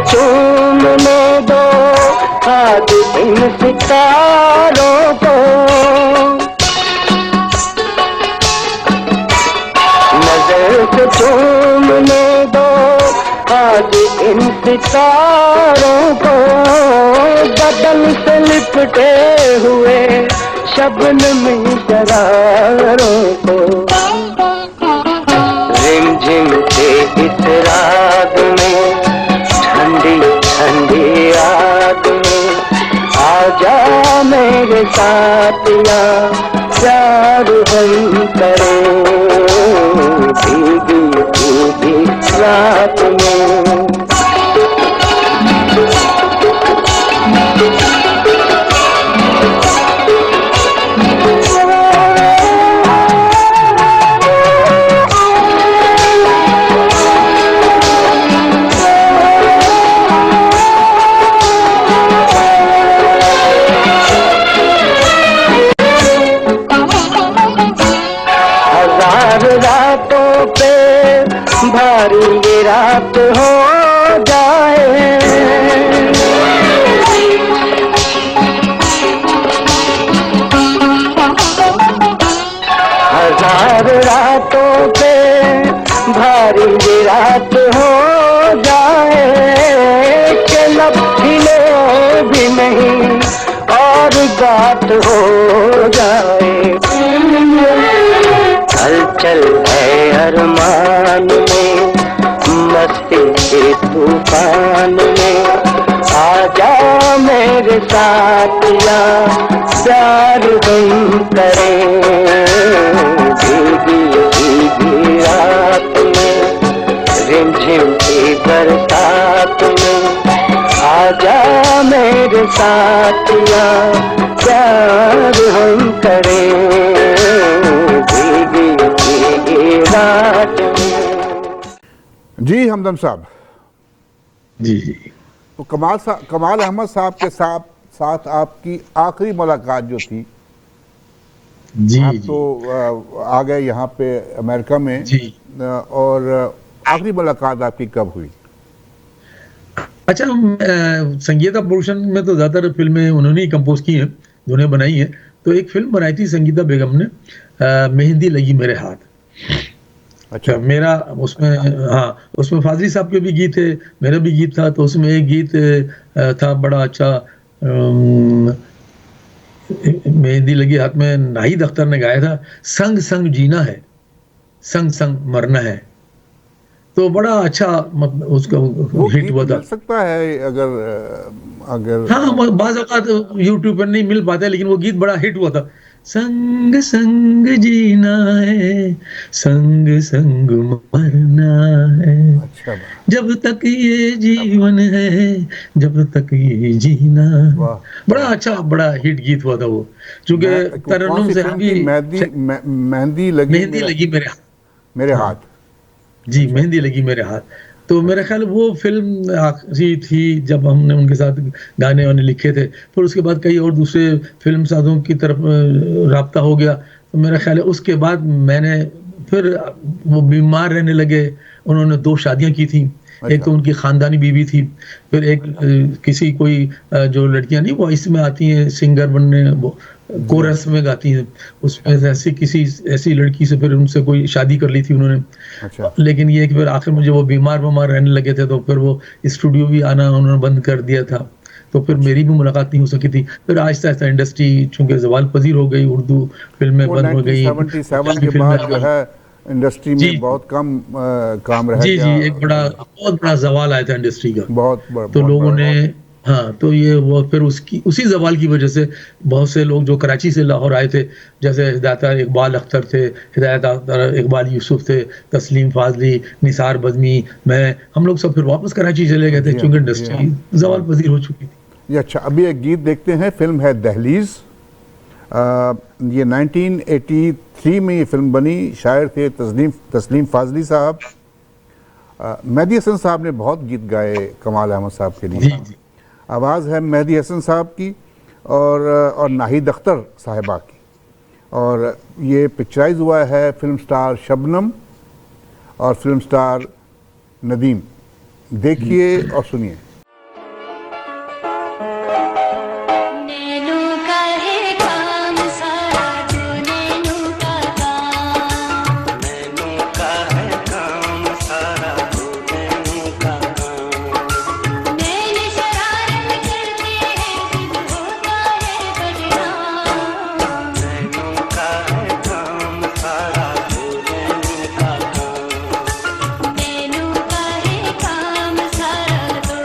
चूमने दो आज इन सितारों को, नजर से चूमने दो आज इन सितारों को। बदन से लिपटे हुए शबनमी शरारों को, रिमझिम के इस राग में, ठंडी ठंडी आग में, आजा मेरे साथिया प्यार हम करें। भीगी भीगी रात में। रातों पे भारी ये रात हो रात हो जाए। हलचल है अरमान में, मस्ती के तूफान में, आजा मेरे साथिया प्यार हम करें। भीगी भीगी रात में, रिमझिम की बरसात में, आजा मेरे साथिया प्यार हम करें। भीगी भीगी रात में। जी हमदम साहब, जी जी तो कमाल अहमद साहब के साथ आपकी आखिरी मुलाकात जो थी, जी आप जी तो आ गए यहाँ पे अमेरिका में, जी। और आखिरी मुलाकात आपकी कब हुई? अच्छा, संगीता प्रोडक्शन में तो ज्यादातर फिल्में उन्होंने ही कंपोज की हैं, उन्होंने बनाई हैं। तो एक फिल्म बनाई थी संगीता बेगम ने, मेहंदी लगी मेरे हाथ। अच्छा, मेरा उसमें, हाँ, उसमें फाजली साहब के भी गीत थे, मेरा भी गीत था। तो उसमें एक गीत था बड़ा अच्छा, मेहंदी लगी हाथ में, नाहिद अख्तर ने गाया था, संग संग जीना है, संग संग मरना है। तो बड़ा अच्छा मतलब उसका वो हिट गीत हुआ था। मिल सकता है अगर हाँ, बाज़ औक़ात यूट्यूब पर नहीं मिल पाता है, लेकिन वो गीत बड़ा हिट हुआ था। संग संग जीना है, संग संग मरना है, अच्छा, जब तक ये जीवन है, जब तक ये जीना है। वाह, बड़ा अच्छा, बड़ा हिट गीत हुआ था वो, क्योंकि कौन तरन्नुम सी से फिल्म हम थी? भी मेहंदी लगी मेहंदी लगी मेरे हाथ। मेरे हाँ। हाथ। जी, मेहंदी लगी मेरे हाथ। तो मेरा ख्याल वो फिल्म आखिरी थी जब हमने उनके साथ गाने वाने लिखे थे। फिर उसके बाद कई और दूसरे फिल्म साज़ों की तरफ राब्ता हो गया। तो मेरा ख्याल है उसके बाद मैंने फिर वो बीमार रहने लगे। उन्होंने 2 शादियाँ की थी। एक तो उनकी ख़ानदानी बीवी थी, फिर एक किसी कोई जो लड़कियाँ नहीं वो इसमें आती हैं सिंगर बनने, वो कोरस में गाती हैं, उसमें से ऐसी लड़की से फिर उनसे कोई शादी कर ली थी उन्होंने। अच्छा, लेकिन ये कि फिर आखिर में जब वो बीमार रहने लगे थे, तो फिर वो स्टूडियो भी आना उन्होंने बंद कर दिया था। तो फिर मेरी भी मुलाकात नहीं हो सकी थी। फिर आहिस्ता-आहिस्ता इंडस्ट्री चूँकि ज़वाल पज़ीर हो गई, उर्दू फिल्में वो बंद हो गई। 1977 के बाद जो है इंडस्ट्री जी। में बहुत कम काम रह जी, गया। जी, एक बहुत बड़ा ज़वाल आया था इंडस्ट्री का। बहुत बड़ा, तो बहुत लोगों बड़ा। ने, हाँ, तो ये वो फिर उसी ज़वाल की वजह से बहुत से लोग जो कराची से लाहौर आए थे, जैसे हिदायत इकबाल अख्तर थे, इकबाल यूसुफ थे, तस्लीम फाजली, निसार बज़मी, मैं, हम लोग सब फिर वापस कराची चले गए थे, जी हाँ, चूँकि जी इंडस्ट्री ज़वाल पज़ीर हो चुकी थी। ये अच्छा, अभी एक गीत देखते हैं, फिल्म है दहलीज। ये 1983 में ये फिल्म बनी, शायर थे तस्लीम फाजली साहब। मेहदी हसन साहब ने बहुत गीत गाए कमाल अहमद साहब के जी, लिए। जी। आवाज़ है मेहदी हसन साहब की और नाहिद अख्तर साहिबा की, और ये पिक्चराइज हुआ है फिल्म स्टार शबनम और फिल्म स्टार नदीम। देखिए और सुनिए। नैनों का है काम सारा, तू नैनों का काम। नैनों का है काम सारा, तू नैनों का काम। नैन शरारत करते हैं, दिन होता है बदनाम। नैनों का है काम सारा, तू नैनों का काम। नैनों का है काम सारा, तू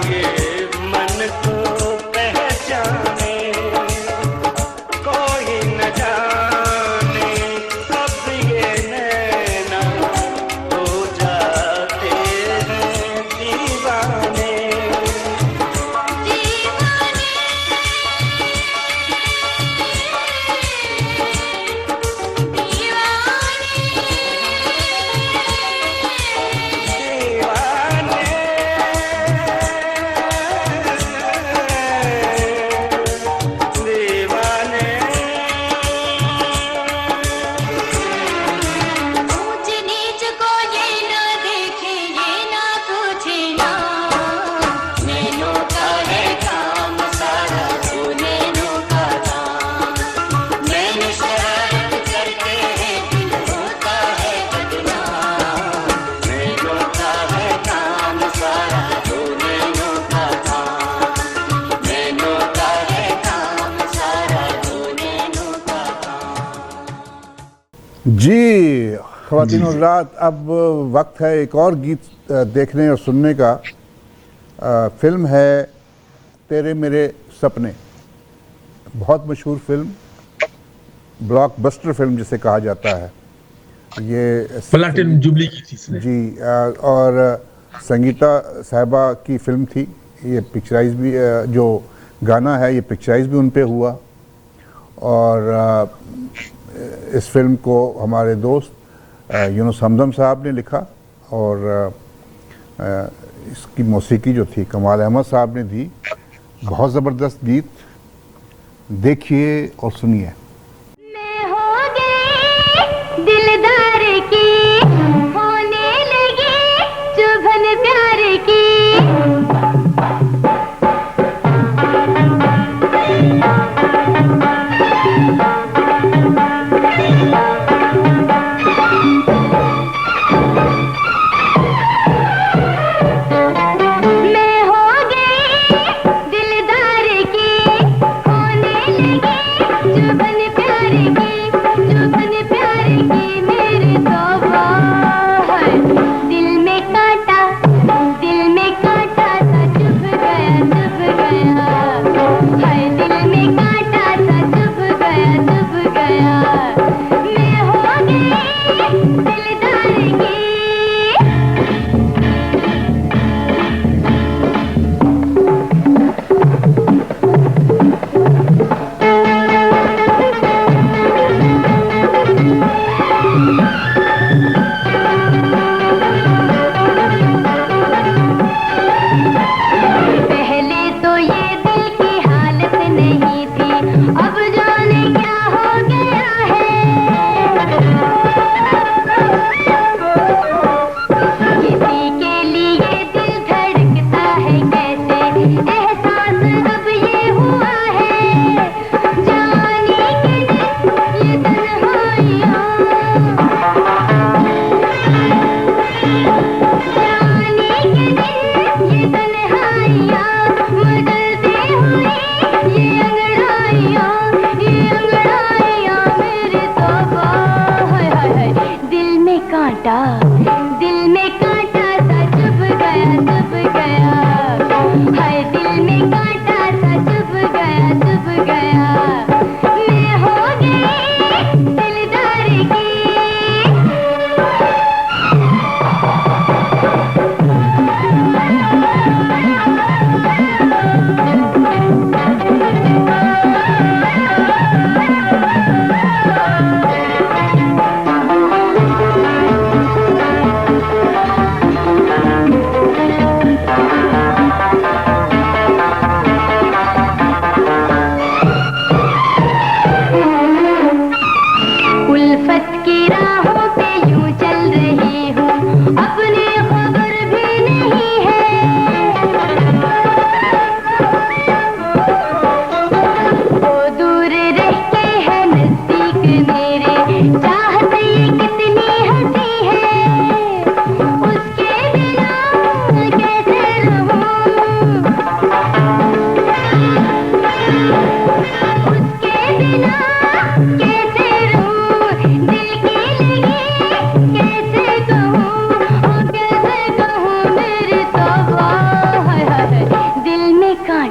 ये मन को पहचाने, कोई न जाने कब ये नैना हो जाते हैं दीवाने। दीवाने दीवाने ऊंच नीच को ये ना देखे, ये ना पूछे ना। नैनों का है काम सारा, तू नैनों का काम। नैन शरारत करते हैं, दिल होता है बदनाम। नैनों का है काम सारा, तू नैनों का काम। नैनों का है काम सारा, तू नैनों का काम। जी ख़वातीन और हज़रात, अब वक्त है एक और गीत देखने और सुनने का। फिल्म है तेरे मेरे सपने, बहुत मशहूर फिल्म, ब्लॉकबस्टर फिल्म जिसे कहा जाता है। ये प्लैटिनम जुबली की थी इसने। जी और संगीता साहिबा की फिल्म थी। ये पिक्चराइज भी जो गाना है ये पिक्चराइज भी उन पे हुआ। और इस फिल्म को हमारे दोस्त यूनुस हमदम साहब ने लिखा और इसकी मौसीकी जो थी कमाल अहमद साहब ने दी। बहुत ज़बरदस्त गीत, देखिए और सुनिए। मैं हो गई दिलदार की, होने लगी चुभन प्यार की। मैं हो गई दिलदार की, होने लगी चुभन प्यार की, चुभन प्यार की। मेरे तौबा है दिल में कांटा, दिल में कांटा सा चुभ गया, चुभ गया। हाय दिल में कांटा सा चुभ गया, चुभ गया। मैं हो गई दिलदार की। पहले तो ये दिल की हालत नहीं थी, अब जाने क्या हो गया है। किसी के लिए दिल धड़कता है कैसे, एहसास अब ये हुआ है। जाने के दिन ये तन्हाइयाँ, जाने के दिन ये तन्हाइयाँ, बदलते हुए ये अंगड़ाइयाँ, ये अंगड़ाइयाँ। मेरे तौबा हाय हाय हाय, दिल में कांटा, दिल में कांटा सा चुभ गया, चुभ गया। हाय दिल में कांटा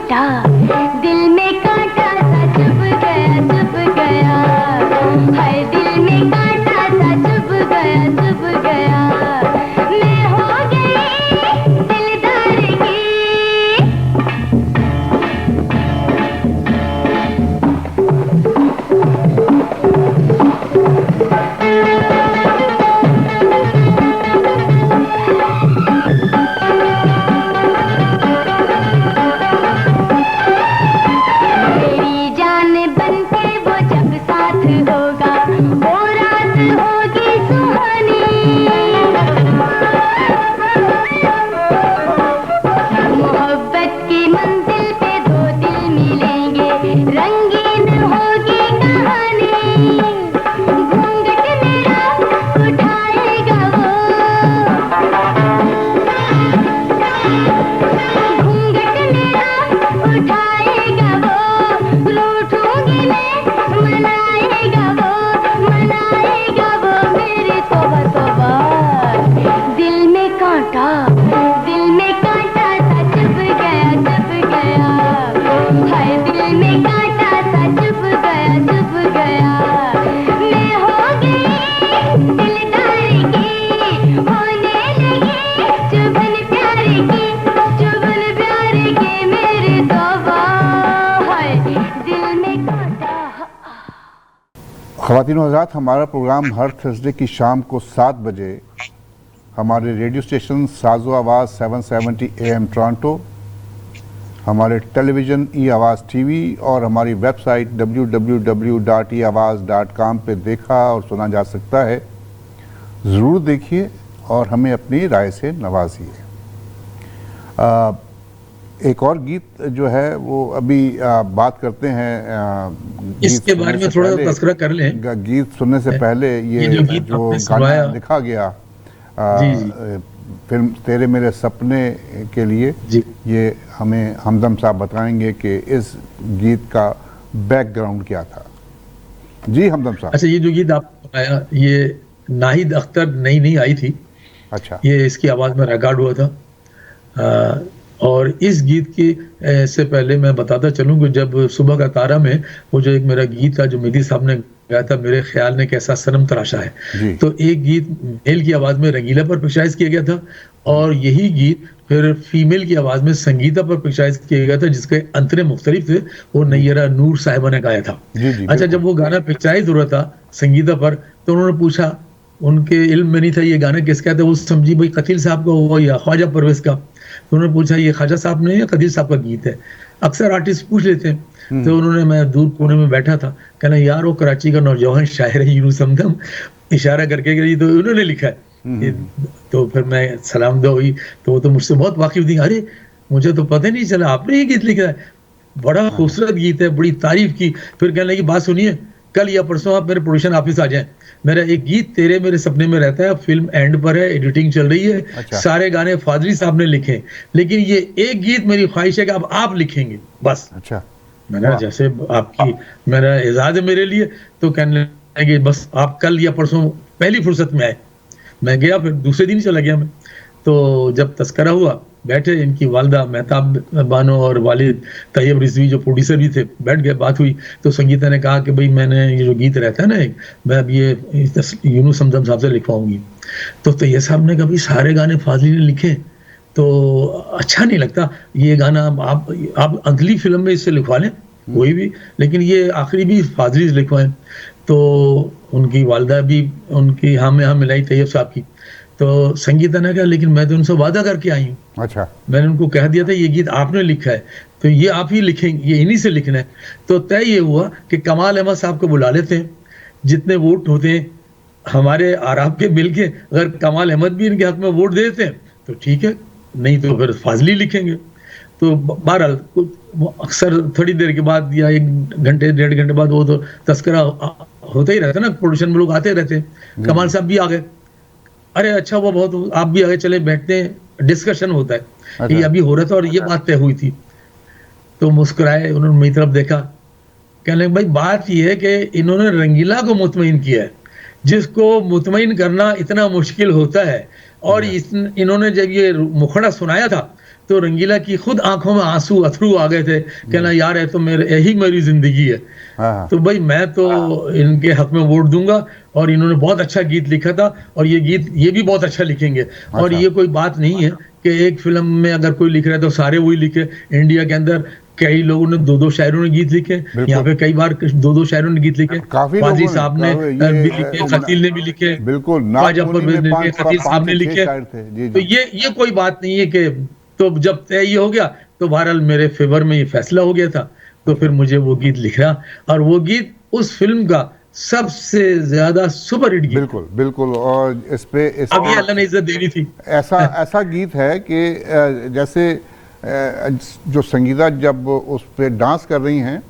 कांटा, दिल में कांटा सा चुभ गया, हाय दिल में कांटा सा चुभ गया, मैं हो गई दिलदार की। मेरी जान बनके वो जब साथ होगा, वो रात होगी सुहानी। मोहब्बत की मंजिल पे दो दिल मिलेंगे, रंगीन होगी कहानी। घूंघट मेरा उठाएगा वो, घूंघट मेरा उठाएगा वो, रूठूंगी मैं मनाएगा वो मेरी तौबा तौबा। दिल में कांटा सा चुभ गया, हाय दिल में कांटा सा चुभ गया, मैं हो गई दिलदार की, होने लगी चुभन प्यार की मेरी तौबा, हाय दिल में कांटा। ख़वातीन और हज़रात, हमारा प्रोग्राम हर थर्सडे की शाम को 7 बजे हमारे रेडियो स्टेशन साजो आवाज़ 770 AM टोरंटो, हमारे टेलीविज़न ई आवाज़ टीवी और हमारी वेबसाइट www.eawaz.com पे देखा और सुना जा सकता है। ज़रूर देखिए और हमें अपनी राय से नवाजिए। एक और गीत जो है वो अभी बात करते हैं। गीत इसके बारे सुनने में से थोड़ा पहले- तज़किरा कर लें। गीत सुनने से पहले ये जो गीत जो आपने गाना सुनाया- लिखा गया जी, जी। फिल्म तेरे मेरे सपने के लिए, जी। ये हमें हमदम साहब बताएंगे कि इस गीत का बैकग्राउंड क्या था। जी हमदम साहब। अच्छा, ये जो गीत आपने सुनाया, ये नाहिद अख्तर नई आई थी, अच्छा। ये इसकी आवाज़ में रिकॉर्ड हुआ था। और इस गीत की से पहले मैं बताता चलूँ कि जब सुबह का तारा में वो जो एक मेरा गीत था जो मेहदी साहब ने गाया था, मेरे ख्याल ने कैसा सनम तराशा है, जी। तो एक गीत मेल की आवाज़ में रंगीला पर पिक्चराइज किया गया था और यही गीत फिर फीमेल की आवाज़ में संगीता पर पिक्चराइज किया गया था, जिसके अंतरे मुख्तलिफ थे। वो नैयरा नूर साहिबा ने गाया था। जी, जी, अच्छा, बिल्कुल। जब वो गाना पिक्चराइज हो रहा था संगीता पर, तो उन्होंने पूछा, उनके इल्म में नहीं था ये गाना किसका था। वो समझी भाई कतील साहब का हुआ या ख्वाजा परवेज का। तो उन्होंने पूछा ये ख्वाजा साहब ने या कतील साहब का गीत है। अक्सर आर्टिस्ट पूछ लेते हैं। तो उन्होंने, मैं दूर कोने में बैठा था, कहना यार वो कराची का नौजवान शायर है यूनुस हमदम, इशारा करके कि तो उन्होंने लिखा है। तो फिर मैं सलाम दो हुई, तो वो तो मुझसे बहुत वाकिफ थी। अरे मुझे तो पता ही नहीं चला आपने ये गीत लिखा है, बड़ा खूबसूरत गीत है, बड़ी तारीफ की। फिर कहने लगी बात सुनिए, कल या परसों आप मेरे प्रोडक्शन ऑफिस आ जाएं, मेरा एक गीत तेरे मेरे सपने में रहता है, फिल्म एंड पर है, एडिटिंग चल रही है। अच्छा। सारे गाने फादरी साहब ने लिखे, लेकिन ये एक गीत मेरी ख्वाहिश है कि अब आप लिखेंगे बस। अच्छा। मैंने वाह। जैसे आपकी मेरा एजाज है मेरे लिए, तो कहने लगे बस आप कल या परसों पहली फुर्सत में आए। मैं गया, फिर दूसरे दिन ही चला गया मैं। तो जब तस्करा हुआ, बैठे इनकी वालदा मेहताब बानो और वालिद तैयब रिजवी जो प्रोड्यूसर भी थे, बैठ गए, बात हुई। तो संगीता ने कहा कि भाई मैंने ये जो गीत रहता है ना एक, मैं अब ये यूनुस हमदम साहब से लिखवाऊंगी। तो तैयब साहब ने कहा भाई सारे गाने फाजली ने लिखे तो अच्छा नहीं लगता, ये गाना आप अगली फिल्म में इससे लिखवा लें कोई भी, लेकिन ये आखिरी भी फाजली से लिखवाएं। तो उनकी वालदा भी उनकी हाँ में हाँ मिलाई तैयब साहब की। तो संगीता ने कहा लेकिन मैं तो उनसे वादा करके आई हूँ, अच्छा। मैंने उनको कह दिया था ये गीत आपने लिखा है तो ये आप ही लिखेंगे, ये इन्हीं से लिखना है। तो तय ये हुआ कि कमाल अहमद साहब को बुला लेते हैं, जितने वोट होते हैं हमारे आराब के मिल के, अगर कमाल अहमद भी इनके हक में वोट दे देते हैं तो ठीक है, नहीं तो फिर फाजली लिखेंगे। तो बहरहाल अक्सर थोड़ी देर के बाद या 1 घंटे 1.5 घंटे बाद वो तो तस्करा होता ही रहता है ना, प्रोडक्शन में लोग आते रहते हैं। कमाल साहब भी आ गए, अरे अच्छा वो बहुत, आप भी आगे चले बैठते हैं, डिस्कशन होता है। अच्छा। ये अभी हो रहा था और ये बात तय हुई थी। तो मुस्कुराए, उन्होंने मेरी तरफ देखा, कहने भाई बात ये है कि इन्होंने रंगीला को मुतमईन किया है, जिसको मुतमईन करना इतना मुश्किल होता है। और इन्होंने जब ये मुखड़ा सुनाया था तो तो रंगीला की खुद आंखों में आंसू अथरू आ गए थे, कहना यार है तो मेरे यही मेरी जिंदगी है। हाँ तो भाई मैं तो इनके हक में वोट दूंगा, और इन्होंने बहुत अच्छा गीत लिखा था, और ये गीत ये भी बहुत अच्छा लिखेंगे। और ये कोई बात नहीं है कि एक फिल्म में अगर कोई लिख रहा है तो सारे वही लिखे। इंडिया के अंदर कई लोगों ने दो शायरों ने गीत लिखे, यहाँ पे कई बार दो शायरों ने गीत लिखे, काफी फाजी लोगों ने, साहब ने भी लिखे, खतील ने भी लिखे, बिल्कुल ख्वाजा नागपुरी परवेज में ने लिखे, खतील साहब ने लिखे। शायर थे जी तो जी। ये कोई बात नहीं है कि, तो जब तय ये हो गया तो बहरहाल मेरे फेवर में ये फैसला हो गया था, तो फिर मुझे वो गीत लिखना, और वो गीत उस फिल्म का सबसे ज्यादा सुपर हिट गीत। बिल्कुल बिल्कुल। और अब ये अल्लाह ने इज्जत देनी थी। ऐसा गीत है कि जैसे जो संगीता जब उस पे डांस कर रही हैं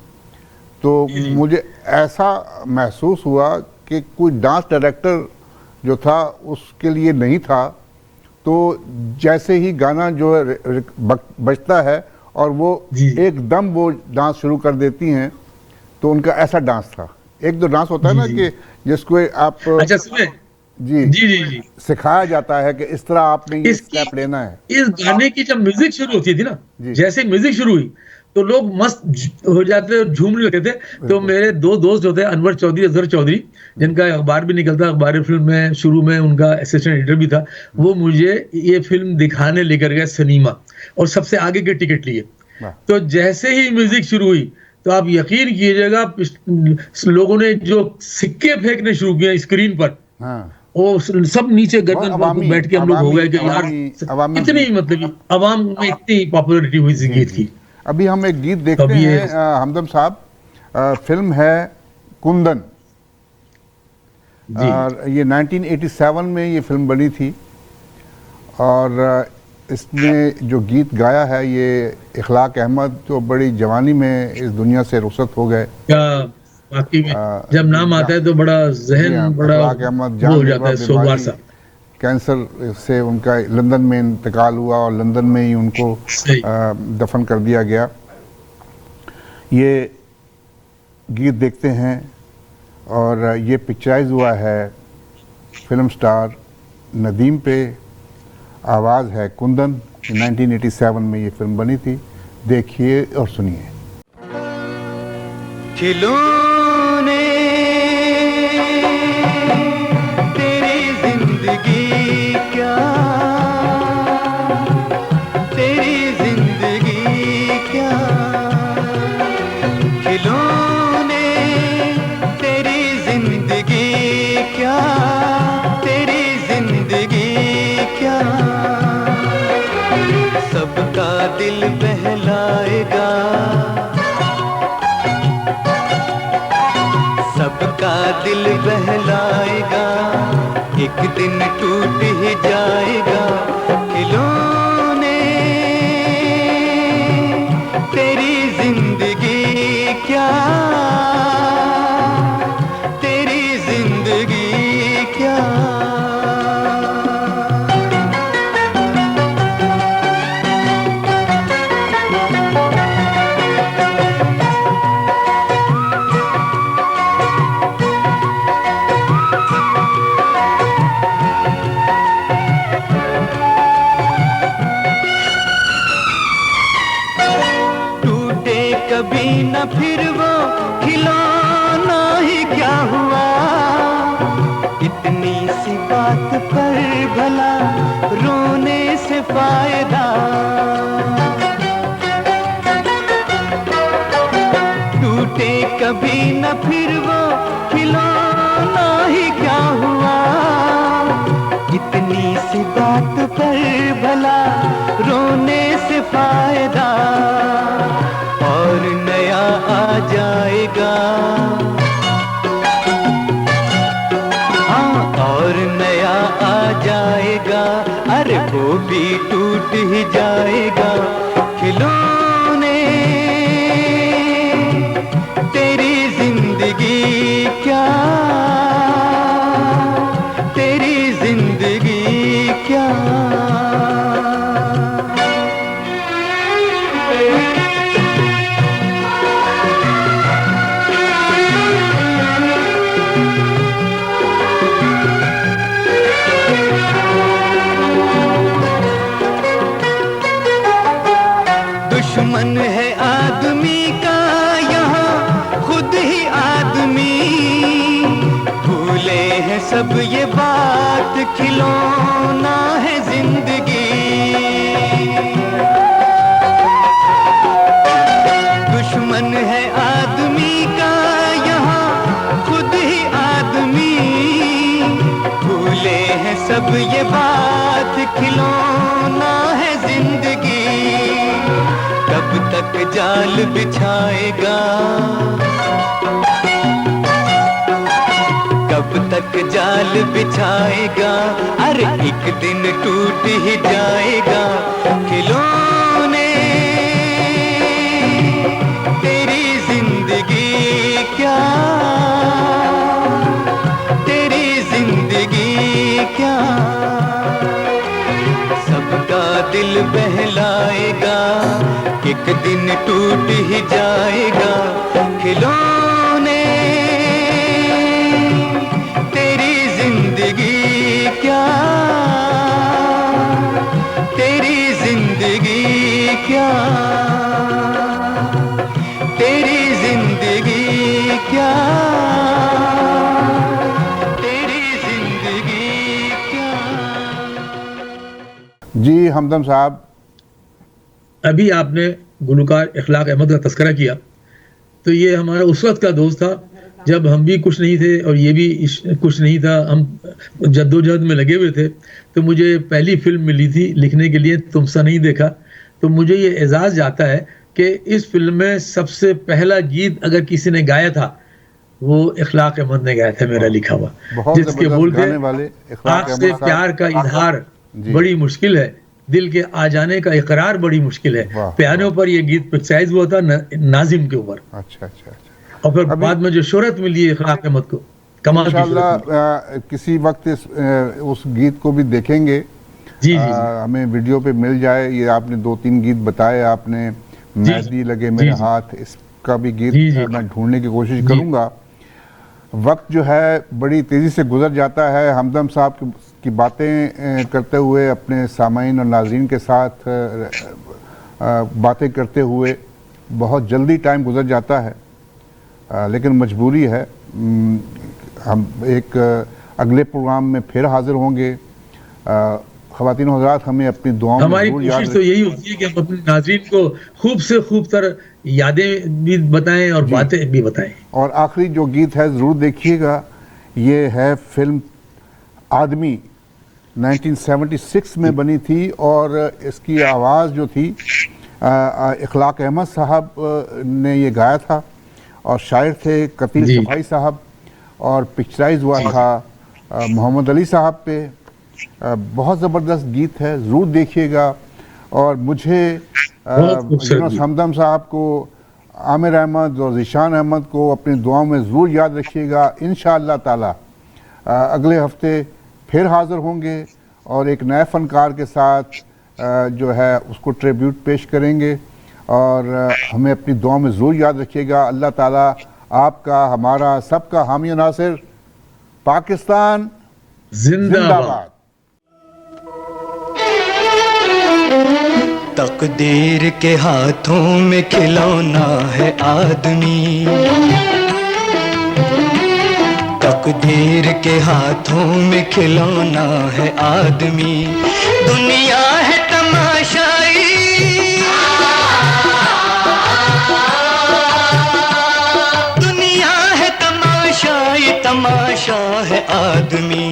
तो मुझे ऐसा महसूस हुआ कि कोई डांस डायरेक्टर जो था उसके लिए नहीं था। तो जैसे ही गाना जो है बजता है और वो एकदम वो डांस शुरू कर देती हैं, तो उनका ऐसा डांस था। एक दो डांस होता है ना कि जिसको आप अच्छा सुने जी जी जी जी सिखाया जाता है कि इस तरह आपने ये स्टेप लेना है। इस गाने की जब म्यूजिक शुरू होती थी ना, जैसे म्यूजिक शुरू हुई तो लोग मस्त हो जाते और झूमने लगते थे। तो मेरे दो दोस्त जो थे, अनवर चौधरी, अजहर चौधरी, जिनका अखबार भी निकलता, अखबार फिल्म में शुरू में उनका असिस्टेंट एडिटर भी था, वो मुझे ये फिल्म दिखाने लेकर गए सिनेमा, और सबसे आगे के टिकट लिए। तो जैसे ही म्यूजिक शुरू हुई तो आप यकीन कीजिएगा लोगों ने जो सिक्के फेंकने शुरू किए स्क्रीन पर, वो सब नीचे गर्दन पर बैठ के हम लोग हो गए कि यार इतनी, मतलब अवाम में इतनी पॉपुलैरिटी हुई इस गीत की। अभी हम एक गीत देखते हैं हमदम साहब, फिल्म है कुंदन, और ये 1987 में ये फिल्म बनी थी, और इसमें जो गीत गाया है ये इखलाक अहमद, जो बड़ी जवानी में इस दुनिया से रुखसत हो गए। बाकी में जब नाम आता है तो बड़ा जहन बड़ा हो जाता है। सोमवार साहब कैंसर से उनका लंदन में इंतकाल हुआ, और लंदन में ही उनको दफन कर दिया गया। ये गीत देखते हैं, और ये पिक्चराइज हुआ है फिल्म स्टार नदीम पे, आवाज़ है कुंदन। 1987 में ये फिल्म बनी थी, देखिए और सुनिए। खिलौने तेरी जिंदगी क्या, तेरी जिंदगी क्या, खिलौने तेरी जिंदगी क्या, तेरी जिंदगी क्या, सबका दिल बहलाएगा, सबका दिल बहलाएगा, एक दिन टूट ही जाएगा। खिलौने तेरी जिंदगी क्या, तेरी जिंदगी क्या, कभी न फिर वो खिलौना ही क्या हुआ, इतनी सी बात पर भला रोने से फायदा, टूटे कभी न फिर वो खिलौना ही क्या हुआ, इतनी सी बात पर भला रोने से फायदा, और नया आ जाएगा, हाँ और नया आ जाएगा, अरे वो भी टूट ही जाएगा। खिलौने तेरी जिंदगी क्या, तेरी जिंदगी क्या, दुश्मन है आदमी का यहाँ खुद ही आदमी, भूले हैं सब ये बात खिलौना है जिंदगी। दुश्मन है आदमी का यहाँ खुद ही आदमी, भूले हैं सब ये बात खिलौना है जिंदगी। कब तक जाल बिछाएगा, कब तक जाल बिछाएगा, अरे एक दिन टूट ही जाएगा। खिलौने तेरी जिंदगी क्या, तेरी जिंदगी क्या, सबका दिल बहलाएगा, एक दिन टूट ही जाएगा। खिलौने तेरी जिंदगी क्या, तेरी जिंदगी क्या, तेरी जिंदगी क्या, तेरी जिंदगी क्या। जी हमदम साहब, अभी आपने गुलकार इखलाक अहमद का तस्करा किया, तो ये हमारा उस वक्त का दोस्त था जब हम भी कुछ नहीं थे और ये भी कुछ नहीं था, हम जद्दोजहद में लगे हुए थे। तो मुझे पहली फिल्म मिली थी लिखने के लिए, तुमसा नहीं देखा, तो मुझे ये एजाज़ जाता है कि इस फिल्म में सबसे पहला गीत अगर किसी ने गाया था वो इखलाक अहमद ने गाया था, मेरा लिखा हुआ, बहुत जिसके जबरदस्त बोल गाने वाले थे इखलाक आग अहमद से साहब। प्यार का इजहार जी। बड़ी मुश्किल है, दिल के आ जाने का इकरार बड़ी मुश्किल है। वाह, पियानो पर ये गीत पिक्चराइज हुआ था नाजिम के ऊपर, अच्छा अच्छा अच्छा। और फिर अभी- बाद में जो शोहरत मिली है इखलाक अहमद को, कमाल की इंशाल्लाह शोहरत मिली। किसी वक्त उस गीत को भी देखेंगे। जी जी जी। हमें वीडियो पे मिल जाए। ये आपने 2-3 गीत बताए, आपने मेहंदी लगे मेरे जी, जी। हाथ, इसका भी गीत जी, जी। मैं ढूंढने की कोशिश जी। करूंगा। वक्त जो है बड़ी तेज़ी से गुजर जाता है। हमदम साहब की बातें करते हुए, अपने सामाईन और नाज़रीन के साथ बातें करते हुए बहुत जल्दी टाइम गुजर जाता है, लेकिन मजबूरी है। हम एक अगले प्रोग्राम में फिर हाजिर होंगे। ख़वातीन और हज़रात, हमें अपनी दुआओं में हमारी ज़रूर याद कोशिश तो यही होती है कि हम अपने नाज़रीन को खूब से खूब तरह यादें भी बताएं और जी। बातें भी बताएं। और आखिरी जो गीत है ज़रूर देखिएगा, ये है फिल्म आदमी, 1976 में बनी थी और इसकी आवाज़ जो थी इखलाक अहमद साहब ने ये गाया था और शायर थे कतील जी। सफाई साहब, और पिक्चराइज हुआ था मोहम्मद अली साहब पे। बहुत ज़बरदस्त गीत है, ज़रूर देखिएगा। और मुझे बहुत खूबसूरत यूनुस गीत। हमदम साहब को, आमिर अहमद और ज़ीशान अहमद को अपनी दुआओं में ज़रूर याद रखिएगा। इंशाअल्लाह ताला अगले हफ्ते फिर हाज़िर होंगे और एक नए फ़नकार के साथ जो है उसको ट्रिब्यूट पेश करेंगे। और हमें अपनी दुआ में ज़रूर याद रखिएगा। अल्लाह ताला आपका, हमारा, सबका हामी और नासिर। पाकिस्तान जिंदाबाद। तकदीर के हाथों में खिलौना है आदमी, तकदीर के हाथों में खिलौना है आदमी। दुनिया है तमाशाई, दुनिया है तमाशाई, तमाशा है आदमी।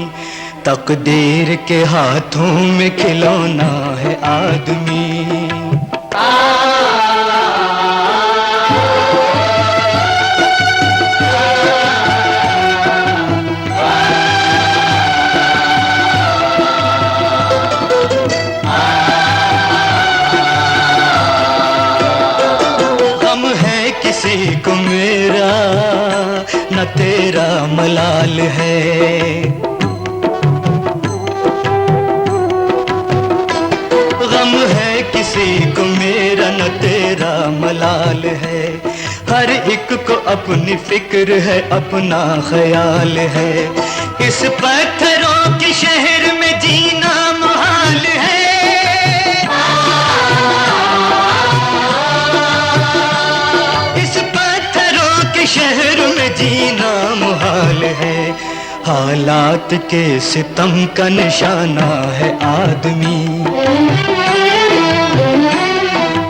तकदीर के हाथों में खिलौना है आदमी। गम है किसी को मेरा, न तेरा मलाल है। गम है किसी को मेरा, न तेरा मलाल है। हर एक को अपनी फिक्र है, अपना ख्याल है। इस पत्थरों के शहर में जीना मुहाल है। हालात के सितम का निशाना है आदमी,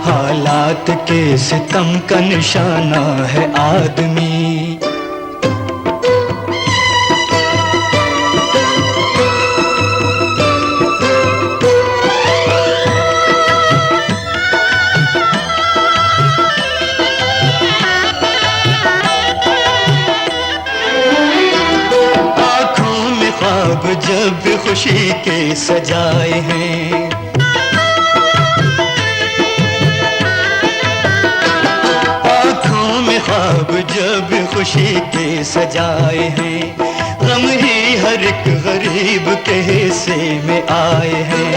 हालात के सितम का निशाना है आदमी। ख्वाब जब खुशी के सजाए हैं, आँखों में ख्वाब जब खुशी के सजाए हैं, गम ही हर एक गरीब के हिस्से में आए हैं।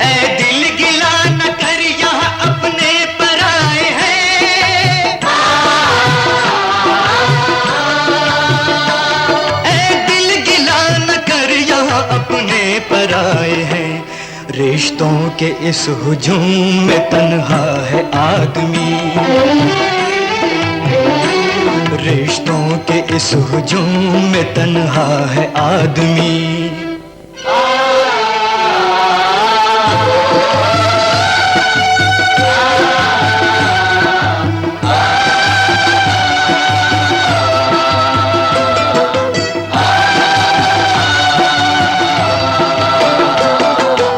ऐ दिल गिला न कर यहाँ अपने पर आए हैं, ऐ दिल गिला न कर यहाँ अपने पर आए हैं। रिश्तों के इस हुजूम में तन्हा है आदमी, रिश्तों के इस हुजूम में तन्हा है आदमी।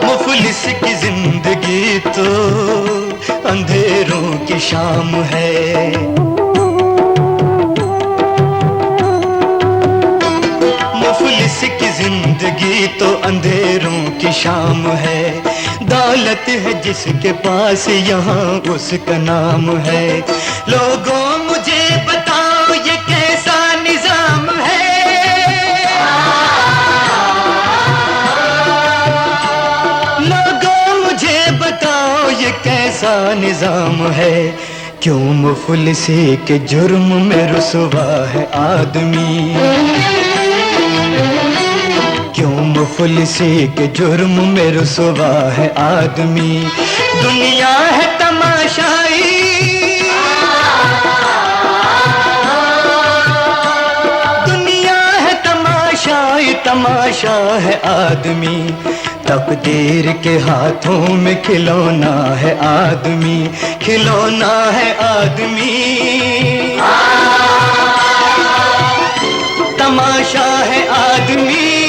मुफलिस की जिंदगी तो अंधेरों की शाम है, मुफलिस की जिंदगी तो अंधेरों की शाम है। दौलत है जिसके पास यहाँ उसका नाम है। लोगों मुझे बताओ ये कैसा निजाम है, लोगों मुझे बताओ ये कैसा निजाम है। क्यों मुफलिसी के जुर्म में रुसवा है आदमी, क्यों मुफलिसी के जुर्म में रुसवा है आदमी। दुनिया है तमाशाई, दुनिया है तमाशाई, तमाशा है आदमी। तकदीर के हाथों में खिलौना है आदमी, खिलौना है आदमी। तमाशा है आदमी।